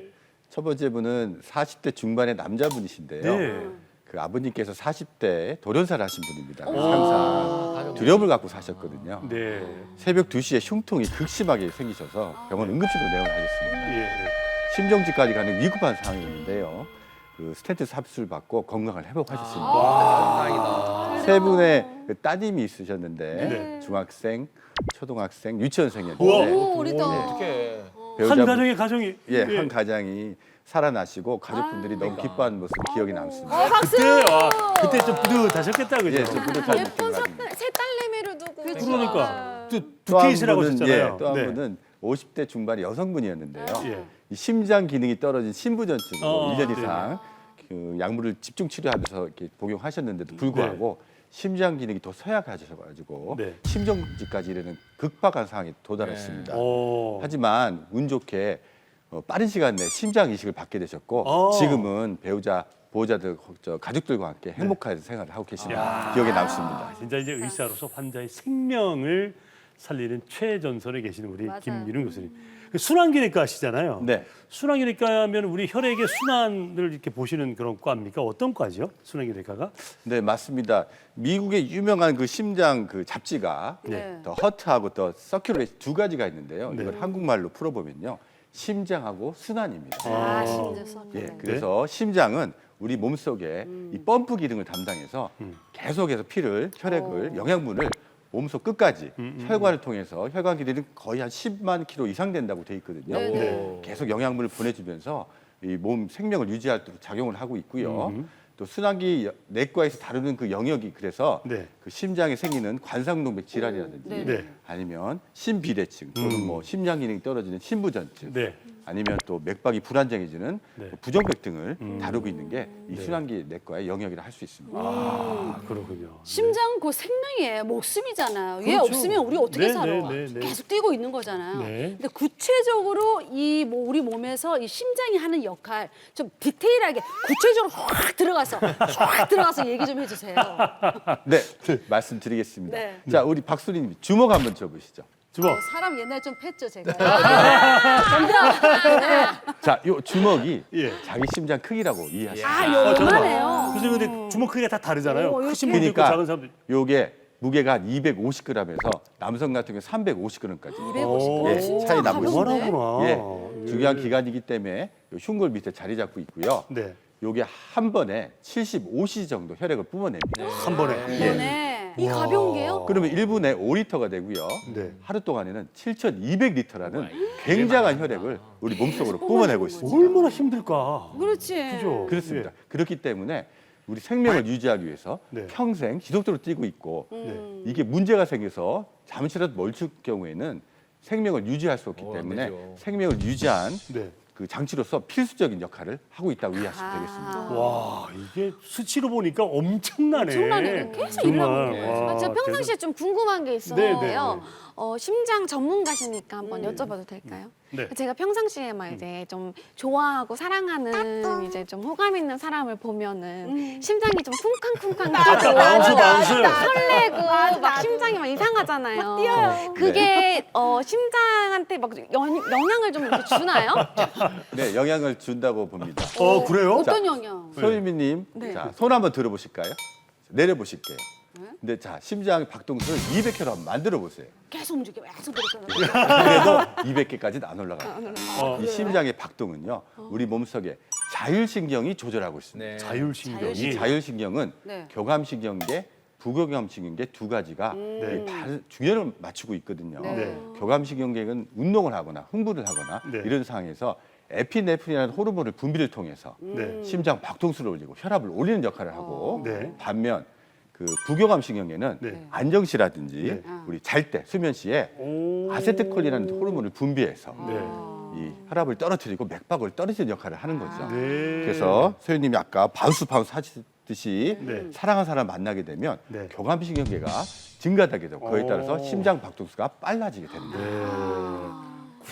첫 번째 분은 40대 중반의 남자분이신데요. 네. 그 아버님께서 40대 돌연사를 하신 분입니다. 항상 두려움을 갖고 사셨거든요. 네. 새벽 2시에 흉통이 극심하게 생기셔서 병원 응급실로 내원하셨습니다. 예. 심정지까지 가는 위급한 상황이었는데요. 그 스텐트 삽술 받고 건강을 회복하셨습니다. 다행이다. 세 분의 그 따님이 있으셨는데 네. 중학생, 초등학생, 유치원생이었는데 오, 어리다. 어떻게? 한 가정의 가정이 예, 한 가장이 살아나시고 가족분들이 너무 기뻐하는 모습 기억이 남습니다. 박수. 그때 좀 뿌듯하셨겠다, 그죠? 예, 좀 뿌듯한 느낌 예쁜 나습니다. 세 딸내미를 두고. 그러니까 또 또 한 케이스라고 분은 하셨잖아요. 또 한 네. 분은 50대 중반의 여성분이었는데요. 예. 이 심장 기능이 떨어진 신부전증으로 1년 네. 이상 그 약물을 집중 치료하면서 이렇게 복용하셨는데도 불구하고 심장 기능이 더 쇠약하셔가지고 네. 심정지까지 이르는 극박한 상황에 도달했습니다. 오. 하지만 운 좋게 빠른 시간 내에 심장 이식을 받게 되셨고 지금은 보호자들, 가족들과 함께 행복한 생활을 하고 계십니다. 기억에 남습니다. 진짜 이제 의사로서 환자의 생명을 살리는 최전선에 계시는 우리 맞아요. 김민웅 교수님. 그 순환기내과시잖아요. 네. 순환기내과면 우리 혈액의 순환을 이렇게 보시는 그런 과입니까? 어떤 과죠? 순환기내과가? 네, 맞습니다. 미국의 유명한 그 심장 그 잡지가 네. 더 허트하고 더 서큘레이션 두 가지가 있는데요. 네. 이걸 한국말로 풀어보면요. 심장하고 순환입니다. 아, 심지어 예, 그래서 심장은 우리 몸속에 이 펌프 기능을 담당해서 계속해서 혈액을, 영양분을 몸속 끝까지 혈관을 통해서 혈관 길이는 거의 한 10만 킬로 이상 된다고 돼 있거든요. 네. 계속 영양분을 보내주면서 이 몸 생명을 유지하도록 작용을 하고 있고요. 또 순환기 내과에서 다루는 그 영역이 그래서 네. 그 심장에 생기는 관상동맥 질환이라든지 네. 아니면 심비대증 또는 뭐 심장 기능이 떨어지는 심부전증 네. 아니면 또 맥박이 불안정해지는 네. 부정맥 등을 다루고 있는 게 이 순환기 내과의 영역이라 할 수 있습니다. 아, 그렇군요. 심장 그 생명이에요. 목숨이잖아요. 얘 그렇죠. 없으면 우리 어떻게 네, 살아? 네, 네, 네. 계속 뛰고 있는 거잖아요. 네. 근데 구체적으로 이 뭐 우리 몸에서 이 심장이 하는 역할 좀 디테일하게 구체적으로 확 들어가서 얘기 좀 해주세요. 네, 말씀드리겠습니다. 네. 자, 우리 박수리님 주먹 한번 줘보시죠. 주먹. 사람 옛날 좀 팼죠 제가. 자, 요 주먹이 예. 자기 심장 크기라고 이해하시면 아, 요만해요. 교수님 근데 주먹 크기가 다 다르잖아요. 오, 크신 이렇게. 분도 있고 그러니까 작은 사람도 있고. 요게 무게가 한 250g에서 남성 같은 경우 350g까지 250g. 예, 진짜 차이 나고 있습니다. 요만하구나. 예, 중요한 기관이기 때문에 요 흉골 밑에 자리 잡고 있고요. 네. 요게 한 번에 75cc 정도 혈액을 뿜어냅니다. 한 번에. 네. 이 가벼운 게요? 그러면 1분에 5리터가 되고요. 네. 하루 동안에는 7,200리터라는 굉장한 혈액을 우리 몸속으로 뿜어내고 있습니다. 얼마나 힘들까. 그렇지. 그죠? 그렇습니다. 그렇기 때문에 우리 생명을 유지하기 위해서 네. 평생 지속적으로 뛰고 있고 이게 문제가 생겨서 잠시라도 멈출 경우에는 생명을 유지할 수 없기 때문에 생명을 유지한 네. 그 장치로서 필수적인 역할을 하고 있다고 이해하시면 되겠습니다. 와, 이게 수치로 보니까 엄청나네. 엄청나네. 계속 정말. 일하고. 와, 제가 평상시에 좀 궁금한 게 있어요. 네, 네, 네. 심장 전문가시니까 한번 여쭤봐도 될까요? 네. 제가 평상시에 막 이제 좀 좋아하고 사랑하는 이제 좀 호감 있는 사람을 보면은 심장이 좀 쿵쾅쿵쾅 뛰고 마우스. 설레고 막 심장이 막 이상하잖아요. 뛰어요. 그게 심장한테 막 영향을 좀 이렇게 주나요? 네, 영향을 준다고 봅니다. 그래요? 어떤 영향? 소유미님, 네. 자, 손 한번 들어보실까요? 내려보실게요. 근데 자, 심장 박동수를 200회로 한번 만들어 보세요. 계속 움직여. 계속 그렇게. 그래도 200개까지는 안 올라가요. 이 그래요? 심장의 박동은요, 우리 몸속에 자율신경이 조절하고 있습니다. 자율신경이. 이 자율신경은 네. 교감신경계, 부교감신경계 두 가지가 네. 균형을 맞추고 있거든요. 네. 교감신경계는 운동을 하거나 흥분을 하거나 네. 이런 상황에서 에피네프린이라는 호르몬을 분비를 통해서 네. 심장 박동수를 올리고 혈압을 올리는 역할을 하고 네. 반면 그 부교감신경계는 네. 안정시라든지 네. 우리 잘 때 수면 시에 아세트콜린이라는 호르몬을 분비해서 네. 이 혈압을 떨어뜨리고 맥박을 떨어뜨리는 역할을 하는 거죠. 네. 그래서 소연님이 아까 바운스 하시듯이 네. 사랑하는 사람 만나게 되면 네. 교감신경계가 증가되게 되고 그에 따라서 심장 박동수가 빨라지게 됩니다.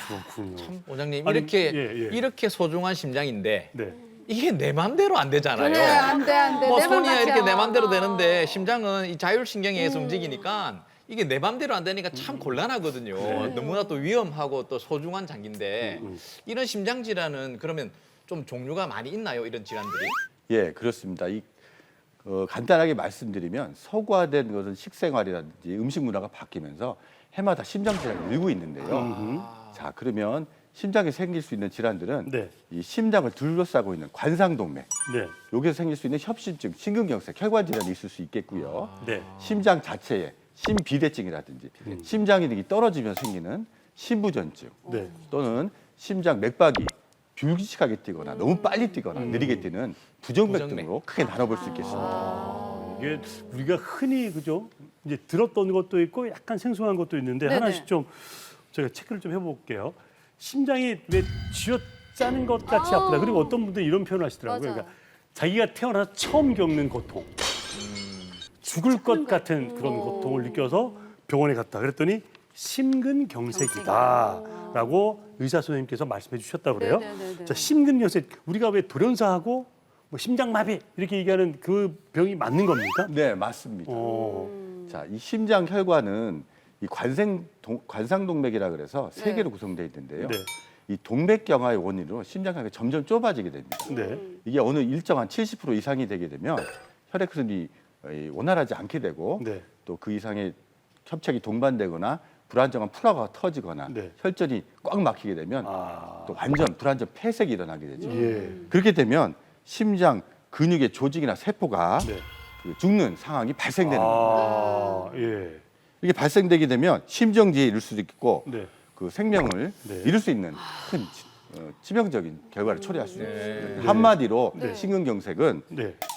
그렇군요. 원장님 아니, 이렇게 예. 이렇게 소중한 심장인데 네. 이게 내 맘대로 안 되잖아요. 그래, 안 돼, 안 돼. 뭐 내 맘 손이야 이렇게 같아요. 내 맘대로 되는데 심장은 이 자율신경에 의해서 움직이니까 이게 내 맘대로 안 되니까 참 곤란하거든요. 너무나 또 위험하고 또 소중한 장기인데 이런 심장 질환은 그러면 좀 종류가 많이 있나요? 이런 질환들이? 예, 그렇습니다. 간단하게 말씀드리면 서구화된 것은 식생활이라든지 음식 문화가 바뀌면서 해마다 심장 질환이 늘고 있는데요. 자, 그러면 심장에 생길 수 있는 질환들은 네. 이 심장을 둘러싸고 있는 관상동맥, 네. 여기서 생길 수 있는 협심증, 심근경색, 혈관 질환이 있을 수 있겠고요. 네. 심장 자체에 심비대증이라든지 심장이 떨어지면 생기는 심부전증 네. 또는 심장 맥박이 불규칙하게 뛰거나 너무 빨리 뛰거나 느리게 뛰는 부정맥 등으로 크게 나눠볼 수 있겠습니다. 이게 우리가 흔히 그죠? 이제 들었던 것도 있고 약간 생소한 것도 있는데 네네. 하나씩 좀 제가 체크를 좀 해볼게요. 심장이 왜 쥐어짜는 것 같이 아프다. 그리고 어떤 분들은 이런 표현을 하시더라고요. 맞아. 그러니까 자기가 태어나서 처음 겪는 고통, 죽을 것 같은 그런 고통을 느껴서 병원에 갔다. 그랬더니 심근경색이다라고 의사 선생님께서 말씀해 주셨다고 그래요. 네네네네. 자, 심근경색 우리가 왜 돌연사하고 뭐 심장마비 이렇게 얘기하는 그 병이 맞는 겁니까? 네, 맞습니다. 자, 이 심장 혈관은 이 관상동맥이라 그래서 세 개로 구성되어 있는데요. 네. 이 동맥경화의 원인으로 심장혈관이 점점 좁아지게 됩니다. 네. 이게 어느 일정한 70% 이상이 되게 되면 혈액순이 원활하지 않게 되고 네. 또 그 이상의 협착이 동반되거나 불안정한 플라가 터지거나 네. 혈전이 꽉 막히게 되면 또 완전 불안정 폐색이 일어나게 되죠. 예. 그렇게 되면 심장 근육의 조직이나 세포가 네. 그 죽는 상황이 발생되는 겁니다. 예. 이게 발생되게 되면 심정지에 이를 수도 있고 네. 그 생명을 네. 잃을 수 있는 큰 치명적인 결과를 초래할 수 있습니다. 한마디로 심근경색은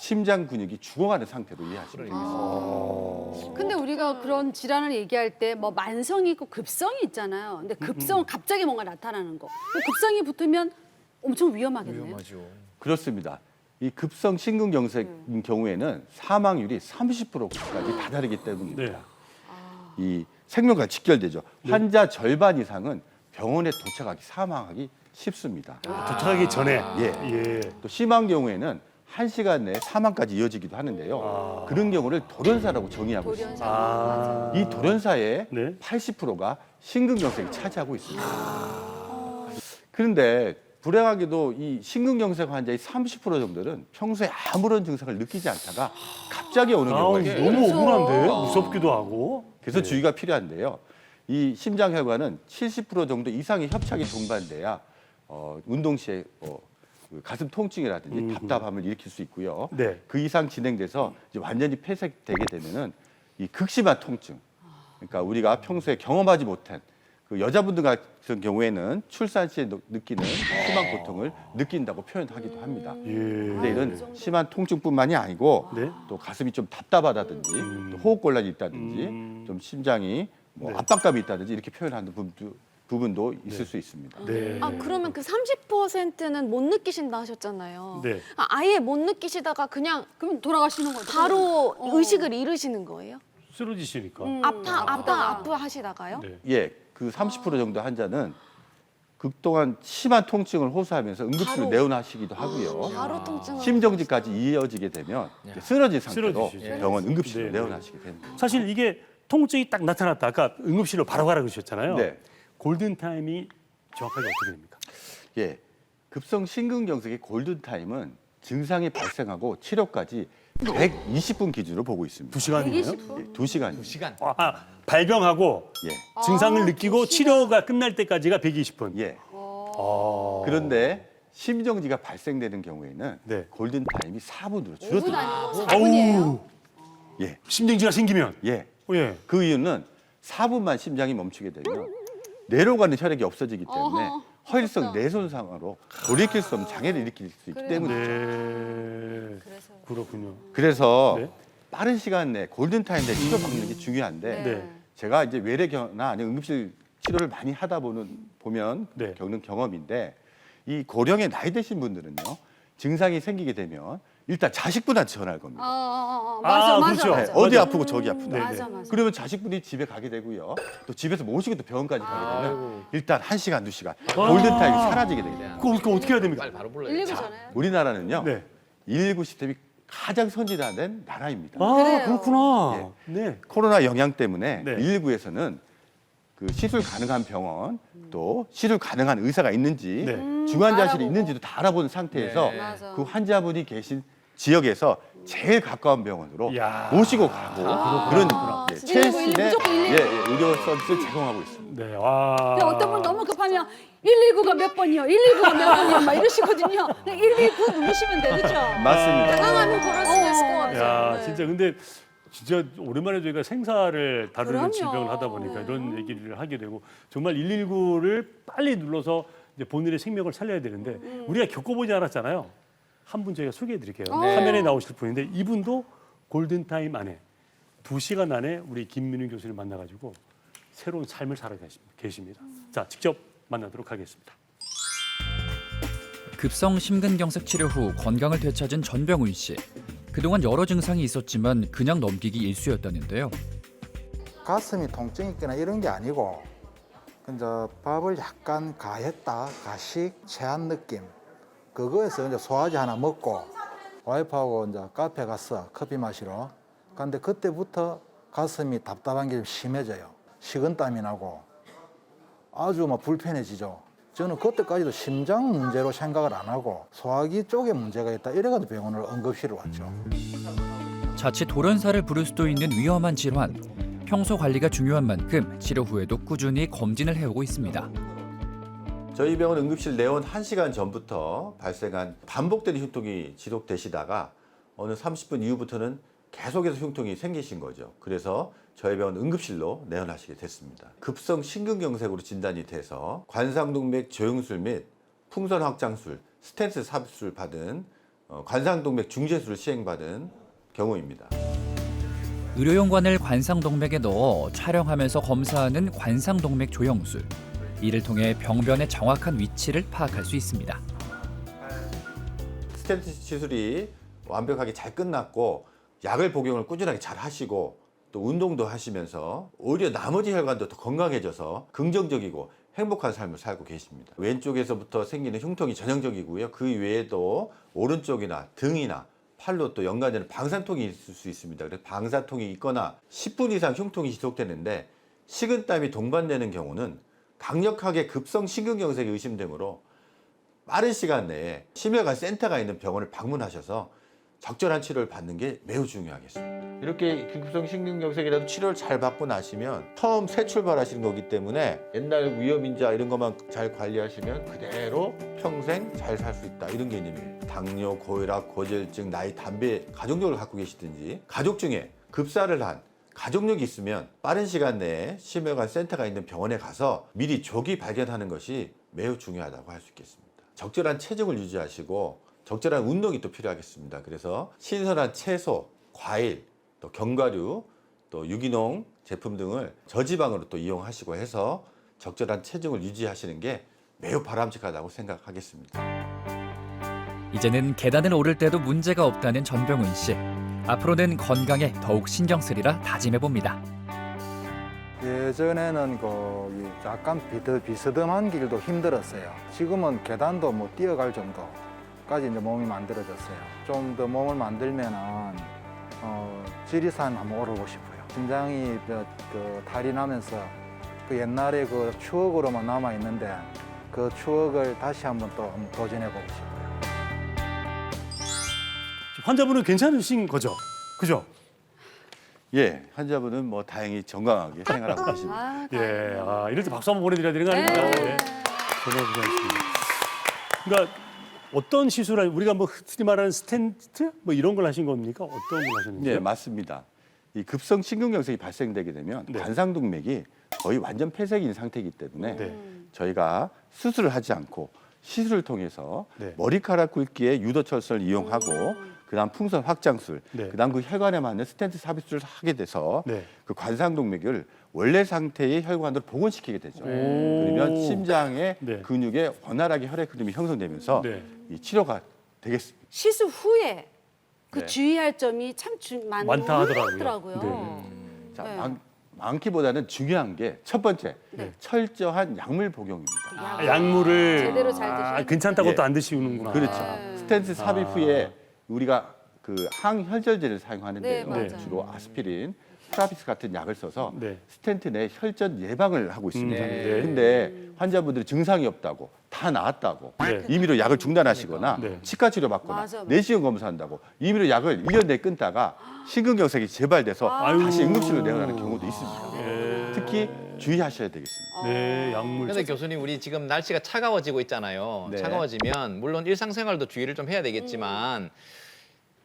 심장 근육이 죽어가는 상태로 이해하시면 됩니다. 근데 우리가 그런 질환을 얘기할 때 뭐 만성이 있고 급성이 있잖아요. 근데 급성은 갑자기 뭔가 나타나는 거. 급성이 붙으면 엄청 위험하겠네요. 그렇습니다. 이 급성 심근경색인 경우에는 사망률이 30%까지 다다르기 때문입니다. 이 생명과 직결되죠. 환자 절반 이상은 병원에 도착하기 사망하기 쉽습니다. 도착하기 전에. 예. 또 심한 경우에는 1시간 내에 사망까지 이어지기도 하는데요. 그런 경우를 돌연사라고 정의하고 있습니다. 이 돌연사의 80%가 심근경색이 차지하고 있습니다. 그런데 불행하게도 이 심근경색 환자의 30% 정도는 평소에 아무런 증상을 느끼지 않다가 갑자기 오는 경우가 있어요. 너무 억울한데? 무섭기도 하고. 그래서 주의가 필요한데요. 이 심장혈관은 70% 정도 이상의 협착이 동반돼야 운동 시에 그 가슴 통증이라든지 답답함을 일으킬 수 있고요. 그 이상 진행돼서 이제 완전히 폐쇄되게 되면은 이 극심한 통증. 그러니까 우리가 평소에 경험하지 못한 그 여자분들 같은 경우에는 출산 시에 느끼는 심한 고통을 느낀다고 표현하기도 합니다. 근데 이런 심한 통증뿐만이 아니고 또 가슴이 좀 답답하다든지 또 호흡곤란이 있다든지 좀 심장이 뭐 압박감이 있다든지 이렇게 표현하는 부분도 있을 수 있습니다. 아 그러면 그 30%는 못 느끼신다 하셨잖아요. 네. 아예 못 느끼시다가 그냥 그럼 돌아가시는 거죠. 바로 의식을 잃으시는 거예요? 쓰러지시니까. 아파하시다가요? 예, 그 30% 정도 환자는 그동안 심한 통증을 호소하면서 응급실로 내원하시기도 하고요. 바로 통증을 심정지까지 이어지게 되면 이제 쓰러진 상태로 쓰러지시죠. 병원 응급실로 내원하시게 됩니다. 사실 이게 통증이 딱 나타났다. 아까 응급실로 바로 가라 그러셨잖아요. 네. 골든타임이 정확하게 어떻게 됩니까? 예, 급성 심근경색의 골든타임은 증상이 발생하고 치료까지 120분 기준으로 보고 있습니다. 2시간이요? 예, 2시간이요. 발병하고 증상을 느끼고 치료가 끝날 때까지가 120분. 예. 그런데 심정지가 발생되는 경우에는 골든타임이 4분으로 줄어듭니다. 4분이에요? 예. 심정지가 생기면? 예. 예. 그 이유는 4분만 심장이 멈추게 되면 내로 가는 혈액이 없어지기 때문에 허일성 뇌손상으로 돌이킬 수 없는 장애를 일으킬 수 있기 때문이죠. 그렇군요. 그래서 빠른 시간 내에 골든타임 내에 치료받는 게 중요한데 제가 이제 외래견이나 아니면 응급실 치료를 많이 하다 보면 겪는 경험인데 이 고령의 나이 드신 분들은요 증상이 생기게 되면 일단 자식분한테 전화할 겁니다. 맞아. 어디 아프고 저기 아프다. 맞아. 그러면 자식분이 집에 가게 되고요. 또 집에서 모시고 또 병원까지 가게 되면 일단 1시간, 2시간 골든타임이 사라지게 됩니다. 그거 어떻게 해야 됩니까? 바로 불러요. 119 전화요? 우리나라는요. 119 시스템이 가장 선진화된 나라입니다. 그렇구나. 네. 코로나 영향 때문에 119에서는 그 시술 가능한 병원 또 시술 가능한 의사가 있는지 중환자실이 있는지도 다 알아보는 상태에서 그 환자분이 계신 지역에서 제일 가까운 병원으로 모시고 가고 그런 최신의 의료 서비스를 제공하고 있습니다. 네. 와. 근데 어떤 분 너무 급하면 119가 몇 번이요? 119가 몇 번이요? 막 이러시거든요. 119 누르시면 돼, 그렇죠? 맞습니다. 당황하면 그럴 수도 있을 것 같아요. 야, 진짜 근데 진짜 오랜만에 저희가 생사를 다루는 그럼요. 질병을 하다 보니까 이런 얘기를 하게 되고 정말 119를 빨리 눌러서 이제 본인의 생명을 살려야 되는데 우리가 겪어보지 않았잖아요. 한 분 저희가 소개해드릴게요. 화면에 나오실 분인데 이분도 골든타임 안에 2시간 안에 우리 김민윤 교수를 만나가지고 새로운 삶을 살아 계십니다. 자, 직접 만나도록 하겠습니다. 급성 심근경색 치료 후 건강을 되찾은 전병훈 씨. 그동안 여러 증상이 있었지만 그냥 넘기기 일쑤였다는데요. 가슴이 통증이 있거나 이런 게 아니고 이제 밥을 약간 가했다, 가식, 체한 느낌. 그거에서 이제 소화제 하나 먹고 와이프하고 이제 카페 갔어, 커피 마시러. 근데 그때부터 가슴이 답답한 게 좀 심해져요. 식은땀이 나고 아주 막 불편해지죠. 저는 그때까지도 심장 문제로 생각을 안 하고 소화기 쪽에 문제가 있다 이래가지고 병원을 응급실로 왔죠. 자칫 돌연사를 부를 수도 있는 위험한 질환. 평소 관리가 중요한 만큼 치료 후에도 꾸준히 검진을 해오고 있습니다. 저희 병원 응급실 내원 1시간 전부터 발생한 반복되는 흉통이 지속되시다가 어느 30분 이후부터는 계속해서 흉통이 생기신 거죠. 그래서 저희 병원 응급실로 내원하시게 됐습니다. 급성 심근경색으로 진단이 돼서 관상동맥 조영술 및 풍선 확장술, 스텐트 삽입술을 받은 관상동맥 중재술을 시행받은 경우입니다. 의료용관을 관상동맥에 넣어 촬영하면서 검사하는 관상동맥 조형술. 이를 통해 병변의 정확한 위치를 파악할 수 있습니다. 스텐트 시술이 완벽하게 잘 끝났고 약을 복용을 꾸준하게 잘 하시고 또 운동도 하시면서 오히려 나머지 혈관도 더 건강해져서 긍정적이고 행복한 삶을 살고 계십니다. 왼쪽에서부터 생기는 흉통이 전형적이고요. 그 외에도 오른쪽이나 등이나 팔로 또 연관되는 방사통이 있을 수 있습니다. 그래서 방사통이 있거나 10분 이상 흉통이 지속되는데 식은땀이 동반되는 경우는 강력하게 급성 심근경색이 의심되므로 빠른 시간 내에 심혈관 센터가 있는 병원을 방문하셔서 적절한 치료를 받는 게 매우 중요하겠습니다. 이렇게 긴급성 심근경색이라도 치료를 잘 받고 나시면 처음 새 출발하시는 거기 때문에 옛날 위험인자 이런 것만 잘 관리하시면 그대로 평생 잘 살 수 있다 이런 개념이에요. 당뇨, 고혈압, 고지혈증, 나이, 담배 가족력을 갖고 계시든지 가족 중에 급사를 한 가족력이 있으면 빠른 시간 내에 심혈관 센터가 있는 병원에 가서 미리 조기 발견하는 것이 매우 중요하다고 할 수 있겠습니다. 적절한 체중을 유지하시고 적절한 운동이 또 필요하겠습니다. 그래서 신선한 채소, 과일, 또 견과류, 또 유기농 제품 등을 저지방으로 또 이용하시고 해서 적절한 체중을 유지하시는 게 매우 바람직하다고 생각하겠습니다. 이제는 계단을 오를 때도 문제가 없다는 전병훈 씨. 앞으로는 건강에 더욱 신경 쓰리라 다짐해 봅니다. 예전에는 약간 비스듬한 길도 힘들었어요. 지금은 계단도 뭐 뛰어갈 정도까지 이제 몸이 만들어졌어요. 좀 더 몸을 만들면은 지리산 한번 오르고 싶어요. 심장이 탈이 나면서 그 옛날에 그 추억으로만 남아 있는데 그 추억을 다시 한번 도전해 보고 싶어요. 환자분은 괜찮으신 거죠? 그죠? 예, 환자분은 뭐 다행히 건강하게 생활하고 계십니다. 예, 이럴 때 박수 한번 보내드려야 되는 거 아닙니까? 네. 정말 고생하셨습니다. 그러니까 어떤 시술을 우리가 뭐 흔히 말하는 스텐트 뭐 이런 걸 하신 겁니까? 어떤 걸 하셨는지? 네, 맞습니다. 이 급성 심근경색이 발생되게 되면 관상동맥이 거의 완전 폐쇄인 상태이기 때문에 저희가 수술을 하지 않고 시술을 통해서 머리카락 굵기의 유도철선을 이용하고 그다음 풍선 확장술, 그다음 그 혈관에 맞는 스텐트 삽입술을 하게 돼서 그 관상동맥을 원래 상태의 혈관으로 복원시키게 되죠. 그러면 심장의 근육에 원활하게 혈액 흐름이 형성되면서 이 치료가 되겠습니다. 시술 후에 그 네. 주의할 점이 참 많다 하더라고요. 자, 많기보다는 중요한 게 첫 번째, 철저한 약물 복용입니다. 약물을 제대로 잘 드셔야 괜찮다고 또 안 드시는구나. 그렇죠. 스텐트 삽입 후에 우리가 그 항혈절제를 사용하는데요. 주로 아스피린, 프라피스 같은 약을 써서 스텐트 내 혈전 예방을 하고 있습니다. 근데 환자분들이 증상이 없다고 다 나았다고 임의로 약을 중단하시거나 치과 치료 받거나 내시경 검사한다고 임의로 약을 1년 내에 끊다가 심근경색이 재발돼서 다시 응급실로 내원하는 경우도 있습니다. 특히 주의하셔야 되겠습니다. 네, 약물. 그런데 교수님 우리 지금 날씨가 차가워지고 있잖아요. 차가워지면 물론 일상생활도 주의를 좀 해야 되겠지만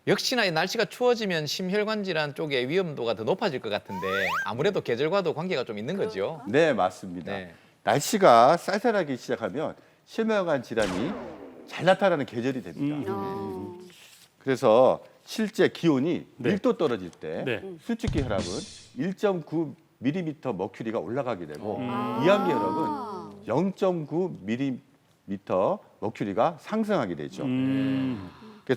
역시나 이 날씨가 추워지면 심혈관 질환 쪽의 위험도가 더 높아질 것 같은데 아무래도 계절과도 관계가 좀 있는 거죠? 네, 맞습니다. 날씨가 쌀쌀하기 시작하면 심혈관 질환이 잘 나타나는 계절이 됩니다. 그래서 실제 기온이 1도 떨어질 때 수축기 혈압은 1.9mm 머큐리가 올라가게 되고 이항기 혈압은 0.9mm 머큐리가 상승하게 되죠.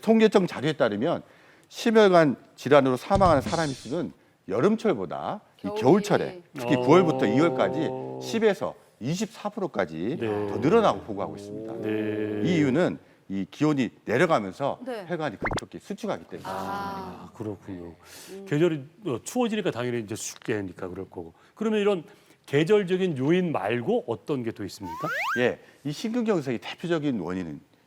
통계청 자료에 따르면 심혈관 질환으로 사망하는 사람의 수는 여름철보다 이 겨울철에 특히 9월부터 2월까지 10에서 24%까지 더 늘어나고 보고하고 있습니다. 이 이유는 이 기온이 내려가면서 혈관이 급격히 수축하기 때문입니다. 그렇군요. 계절이 추워지니까 당연히 이제 춥게니까 그럴 거고. 그러면 이런 계절적인 요인 말고 어떤 게 또 있습니까? 예, 이 심근경색의 대표적인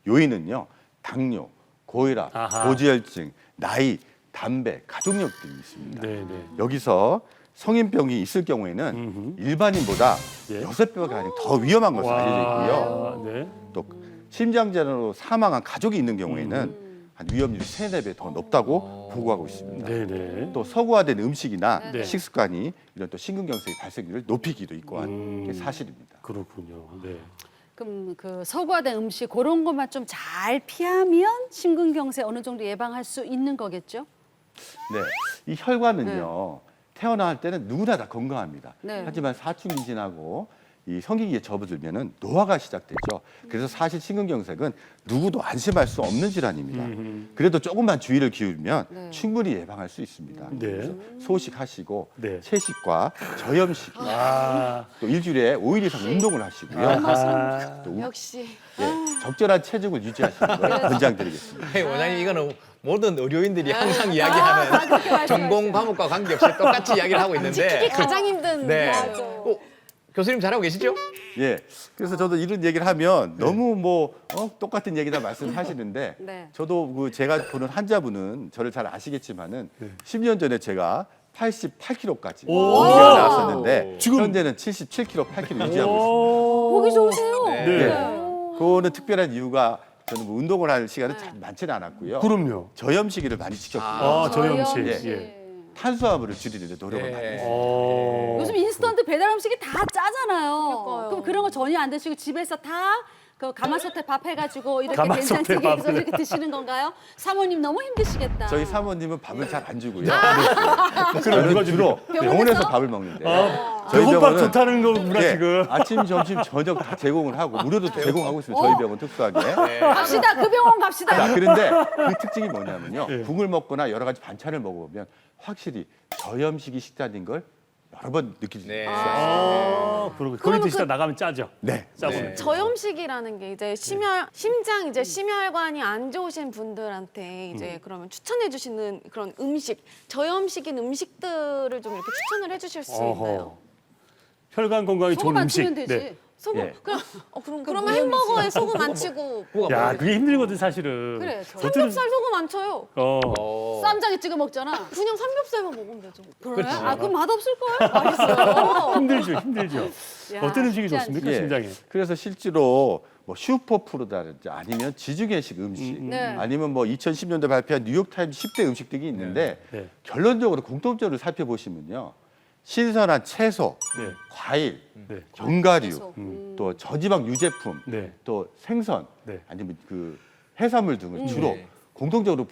요인은요, 당뇨, 고혈압, 고지혈증, 나이, 담배, 가족력 등이 있습니다. 여기서 성인병이 있을 경우에는 일반인보다 6배가 아니라 더 위험한 것으로 알려져 있고요. 또 심장질환으로 사망한 가족이 있는 경우에는 한 위험률이 3-4배 더 높다고 보고하고 있습니다. 또 서구화된 음식이나 식습관이 이런 또 심근경색의 발생률을 높이기도 있고 한 게 사실입니다. 그렇군요. 그럼 그 서구화된 음식 그런 것만 좀 잘 피하면 심근경색 어느 정도 예방할 수 있는 거겠죠? 네, 이 혈관은요 태어날 때는 누구나 다 건강합니다. 네. 하지만 사춘기 지나고 이 성기기에 접어들면은 노화가 시작되죠. 그래서 사실 심근경색은 누구도 안심할 수 없는 질환입니다. 그래도 조금만 주의를 기울이면 네. 충분히 예방할 수 있습니다. 네. 그래서 소식하시고 네. 채식과 저염식 아. 또 일주일에 5일 이상 운동을 하시고요. 아하. 또 역시. 예, 적절한 체중을 유지하시는 걸 권장드리겠습니다. 아니, 원장님 이거는 모든 의료인들이 항상 이야기하는 전공 과목과 관계없이 똑같이 이야기를 하고 있는데 지키기 가장 힘든. 네. 맞아. 교수님 잘하고 계시죠? 예. 그래서 저도 이런 얘기를 하면 너무 뭐 똑같은 얘기다 말씀하시는데 네. 저도 그 제가 보는 환자분은 저를 잘 아시겠지만은 10년 전에 제가 88kg까지 오. 무게가 나왔었는데 지금 현재는 77kg, 8kg 유지하고 있습니다. 보기 좋으세요. 네. 그거는 특별한 이유가 저는 뭐 운동을 할 시간은 잘 많지는 않았고요. 그럼요. 저염식을 많이 지켰고요. 아, 저염식. 예. 예. 탄수화물을 줄이는 데 노력을 많이 했어요. 요즘 인스턴트 배달 음식이 다 짜잖아요. 그러니까요. 그럼 그런 거 전혀 안 드시고 집에서 다 그 가마솥에 밥 해가지고 이렇게 가마솥에 된장찌개 해서 밥을. 이렇게 드시는 건가요? 사모님 너무 힘드시겠다. 저희 사모님은 밥을 잘 안 주고요. 그럼 저는 누가 주로 병원에서? 병원에서 밥을 먹는데 저희 배고파 병원은 좋다는 거구나 예, 지금. 아침, 점심, 저녁 다 제공을 하고 무료도 제공하고 있습니다. 저희 병원 특수하게. 갑시다. 그 병원 갑시다. 자, 그런데 그 특징이 뭐냐면요. 국을 먹거나 여러 가지 반찬을 먹어보면 확실히 저염식이 식단인 걸 여러 번 느낄 수 있어요. 아, 그러고 거기 드시다 나가면 짜죠. 네. 짜고. 네. 저염식이라는 게 이제 심장 이제 심혈관이 안 좋으신 분들한테 이제 그러면 추천해 주시는 그런 음식, 저염식인 음식들을 좀 이렇게 추천을 해 주실 수 있나요? 혈관 건강에 좋은 소금 안 음식. 치면 되지. 소금. 예. 그러면 햄버거에 소금 안 치고 야, 그게 힘들거든 사실은. 그래, 삼겹살 소금 안 쳐요. 쌈장에 찍어 먹잖아. 그냥 삼겹살만 먹으면 되죠. 그래? 아, 그럼 맛없을 거야? 맛있어요. 힘들죠. 야, 어떤 음식이 쉽지 않지. 좋습니까, 예. 심장에? 그래서 실제로 뭐 슈퍼푸드라든지 아니면 지중해식 음식 네. 아니면 뭐 2010년도에 발표한 뉴욕타임즈 10대 음식들이 있는데 네. 결론적으로 공통점을 살펴보시면요. 신선한 채소, 네. 과일, 네. 견과류, 채소. 또 저지방 유제품, 네. 또 생선, 네. 아니면 그 해산물 등을 주로 공통적으로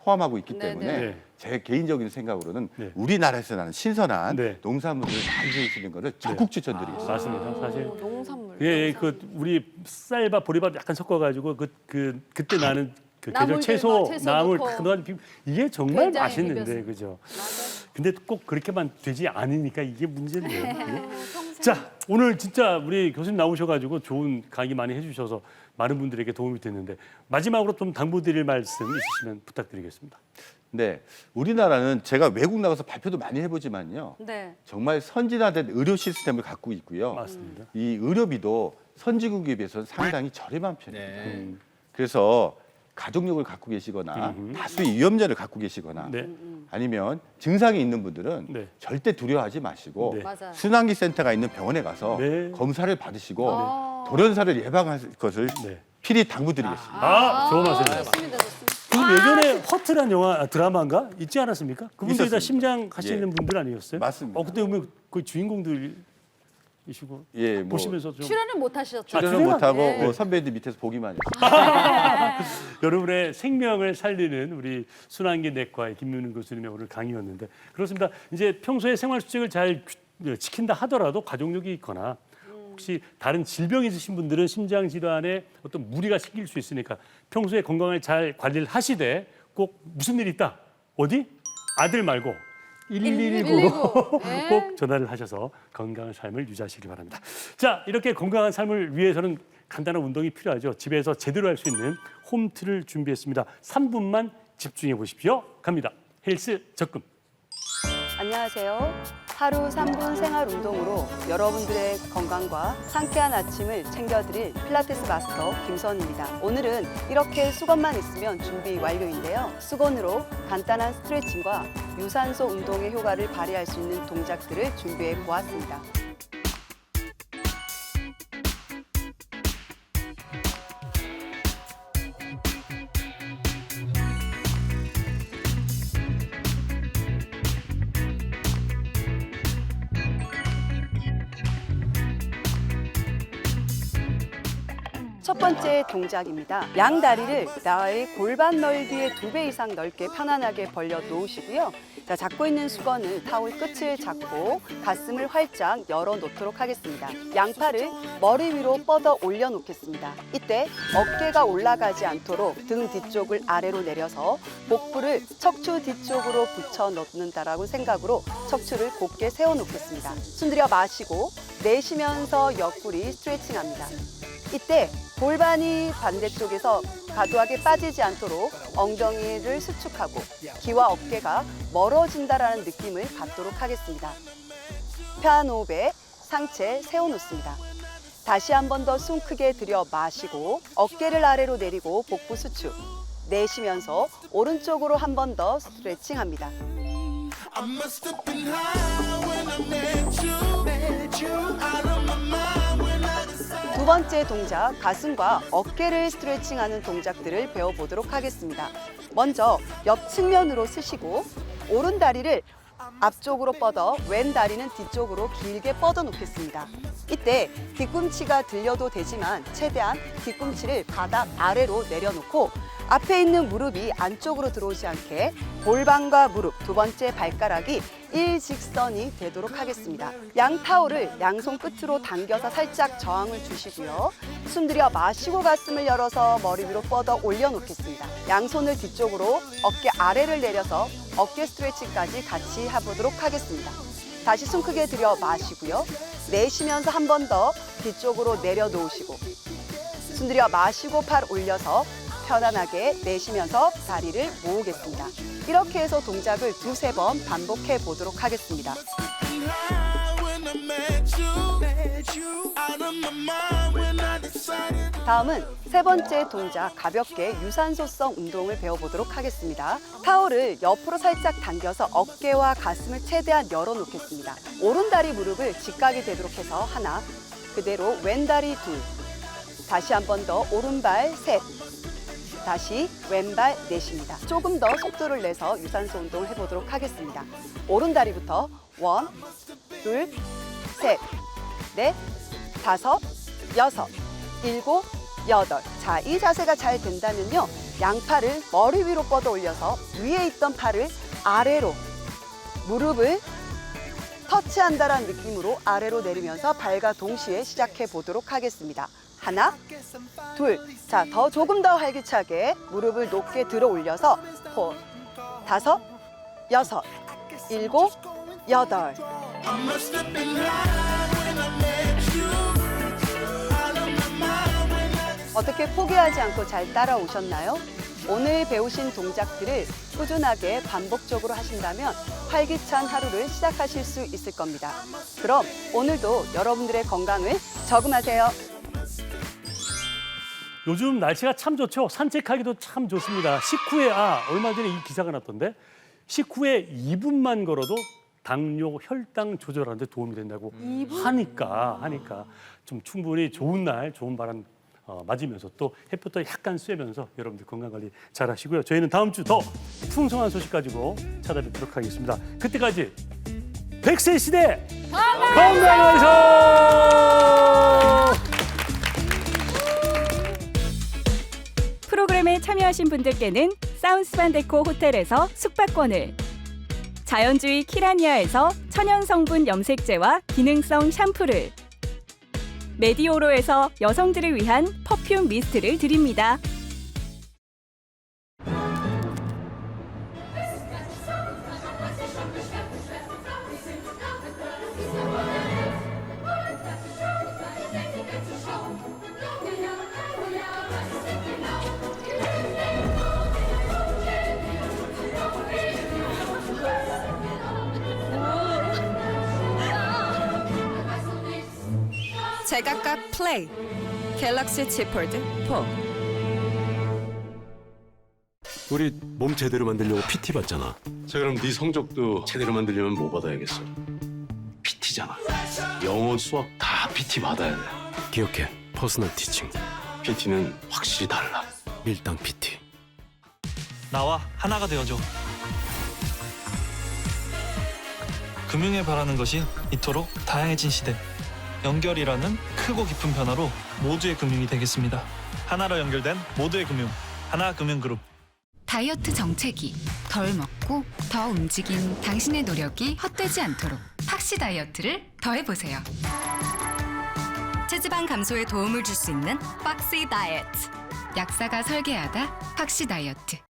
포함하고 있기 네, 때문에 네. 제 개인적인 생각으로는 네. 우리나라에서 나는 신선한 네. 농산물을 많이 드시는 것을 적극 추천드리겠습니다. 맞습니다. 사실. 농산물. 예, 그 우리 쌀밥, 보리밥 약간 섞어가지고 그때 나는 그 계절 나물들 채소, 막 채소 나물 넣고. 그동안 이게 정말 된장에 맛있는데 비벼서. 그죠? 근데 꼭 그렇게만 되지 않으니까 이게 문제인데요. 그게? 자, 오늘 진짜 우리 교수님 나오셔가지고 좋은 강의 많이 해주셔서 많은 분들에게 도움이 됐는데 마지막으로 좀 당부드릴 말씀 있으시면 부탁드리겠습니다. 네, 우리나라는 제가 외국 나가서 발표도 많이 해보지만요. 네. 정말 선진화된 의료 시스템을 갖고 있고요. 맞습니다. 이 의료비도 선진국에 비해서는 상당히 저렴한 편입니다. 네. 그래서 가족력을 갖고 계시거나 다수의 위험자를 갖고 계시거나 네. 아니면 증상이 있는 분들은 네. 절대 두려워하지 마시고 네. 맞아요. 순환기 센터가 있는 병원에 가서 네. 검사를 받으시고 돌연사를 예방할 것을 네. 필히 당부드리겠습니다. 아, 좋은 말씀입니다. 좋습니다, 좋습니다. 그 예전에 허트란 영화 드라마인가 있지 않았습니까? 그분들이 다 있었습니다. 심장 하시는 예. 분들 아니었어요? 맞습니다. 그때 보면 그 주인공들이시고 예, 뭐 보시면서 좀 출연은 못 하셨죠? 출연은 출연? 못하고 네. 뭐 선배들 밑에서 보기만 했어요. 여러분의 생명을 살리는 우리 순환기 내과의 김윤은 교수님의 오늘 강의였는데 그렇습니다. 이제 평소에 생활 수칙을 잘 지킨다 하더라도 가족력이 있거나 혹시 다른 질병이 있으신 분들은 심장 질환에 어떤 무리가 생길 수 있으니까 평소에 건강을 잘 관리를 하시되 꼭 무슨 일이 있다 어디 아들 말고 119로 네. 꼭 전화를 하셔서 건강한 삶을 유지하시기 바랍니다. 자, 이렇게 건강한 삶을 위해서는 간단한 운동이 필요하죠. 집에서 제대로 할 수 있는 홈트를 준비했습니다. 3분만 집중해 보십시오. 갑니다. 헬스 적금. 안녕하세요. 하루 3분 생활 운동으로 여러분들의 건강과 상쾌한 아침을 챙겨드릴 필라테스 마스터 김선입니다. 오늘은 이렇게 수건만 있으면 준비 완료인데요. 수건으로 간단한 스트레칭과 유산소 운동의 효과를 발휘할 수 있는 동작들을 준비해 보았습니다. 첫 번째 동작입니다. 양 다리를 나의 골반 넓이의 2배 이상 넓게 편안하게 벌려 놓으시고요. 자, 잡고 있는 수건을 타올 끝을 잡고 가슴을 활짝 열어 놓도록 하겠습니다. 양팔을 머리 위로 뻗어 올려 놓겠습니다. 이때 어깨가 올라가지 않도록 등 뒤쪽을 아래로 내려서 복부를 척추 뒤쪽으로 붙여 넣는다라고 생각으로 척추를 곧게 세워 놓겠습니다. 숨들여 마시고 내쉬면서 옆구리 스트레칭합니다. 이때 골반이 반대쪽에서 과도하게 빠지지 않도록 엉덩이를 수축하고 귀와 어깨가 멀어진다라는 느낌을 받도록 하겠습니다. 편 호흡에 상체 세워놓습니다. 다시 한 번 더 숨 크게 들여 마시고 어깨를 아래로 내리고 복부 수축. 내쉬면서 오른쪽으로 한 번 더 스트레칭합니다. 두 번째 동작, 가슴과 어깨를 스트레칭하는 동작들을 배워보도록 하겠습니다. 먼저 옆 측면으로 쓰시고 오른 다리를 앞쪽으로 뻗어 왼 다리는 뒤쪽으로 길게 뻗어 놓겠습니다. 이때 뒤꿈치가 들려도 되지만 최대한 뒤꿈치를 바닥 아래로 내려놓고 앞에 있는 무릎이 안쪽으로 들어오지 않게 골반과 무릎, 두 번째 발가락이 일직선이 되도록 하겠습니다. 양 타올을 양손 끝으로 당겨서 살짝 저항을 주시고요. 숨들여 마시고 가슴을 열어서 머리 위로 뻗어 올려놓겠습니다. 양손을 뒤쪽으로 어깨 아래를 내려서 어깨 스트레칭까지 같이 해보도록 하겠습니다. 다시 숨 크게 들여 마시고요. 내쉬면서 한 번 더 뒤쪽으로 내려놓으시고 숨들여 마시고 팔 올려서 편안하게 내쉬면서 다리를 모으겠습니다. 이렇게 해서 동작을 2-3번 반복해 보도록 하겠습니다. 다음은 세 번째 동작, 가볍게 유산소성 운동을 배워보도록 하겠습니다. 타올을 옆으로 살짝 당겨서 어깨와 가슴을 최대한 열어놓겠습니다. 오른다리 무릎을 직각이 되도록 해서 하나, 그대로 왼다리 둘, 다시 한 번 더 오른발 셋, 다시 왼발 넷입니다. 조금 더 속도를 내서 유산소 운동을 해보도록 하겠습니다. 오른다리부터 1, 2, 셋, 넷, 5, 6, 7, 8. 자, 이 자세가 잘 된다면요. 양팔을 머리 위로 뻗어 올려서 위에 있던 팔을 아래로 무릎을 터치한다라는 느낌으로 아래로 내리면서 발과 동시에 시작해 보도록 하겠습니다. 하나, 둘. 자, 조금 더 활기차게 무릎을 높게 들어 올려서 4, 5, 6, 7, 8. 어떻게 포기하지 않고 잘 따라오셨나요? 오늘 배우신 동작들을 꾸준하게 반복적으로 하신다면 활기찬 하루를 시작하실 수 있을 겁니다. 그럼 오늘도 여러분들의 건강을 저금하세요. 요즘 날씨가 참 좋죠. 산책하기도 참 좋습니다. 식후에 얼마 전에 이 기사가 났던데 식후에 2분만 걸어도 당뇨, 혈당 조절하는 데 도움이 된다고 하니까 좀 충분히 좋은 날, 좋은 바람 맞으면서 또 햇볕도 약간 쐬면서 여러분들 건강관리 잘 하시고요. 저희는 다음 주 더 풍성한 소식 가지고 찾아뵙도록 하겠습니다. 그때까지 100세 시대 건강에서 프로그램에 참여하신 분들께는 사운스반 데코 호텔에서 숙박권을, 자연주의 키라니아에서 천연 성분 염색제와 기능성 샴푸를, 메디오로에서 여성들을 위한 퍼퓸 미스트를 드립니다. 제각각 플레이 갤럭시 Z 폴드 4. 우리 몸 제대로 만들려고 PT 받잖아. 자, 그럼 네 성적도 제대로 만들려면 뭐 받아야겠어? PT잖아. 영어, 수학 다 PT 받아야 돼. 기억해. 퍼스널 티칭. PT는 확실히 달라. 밀당 PT. 나와 하나가 되어줘. 금융에 바라는 것이 이토록 다양해진 시대. 연결이라는 크고 깊은 변화로 모두의 금융이 되겠습니다. 하나로 연결된 모두의 금융, 하나금융그룹. 다이어트 정체기, 덜 먹고 더 움직인 당신의 노력이 헛되지 않도록 팍시 다이어트를 더해보세요. 체지방 감소에 도움을 줄 수 있는 팍시 다이어트. 약사가 설계하다 팍시 다이어트.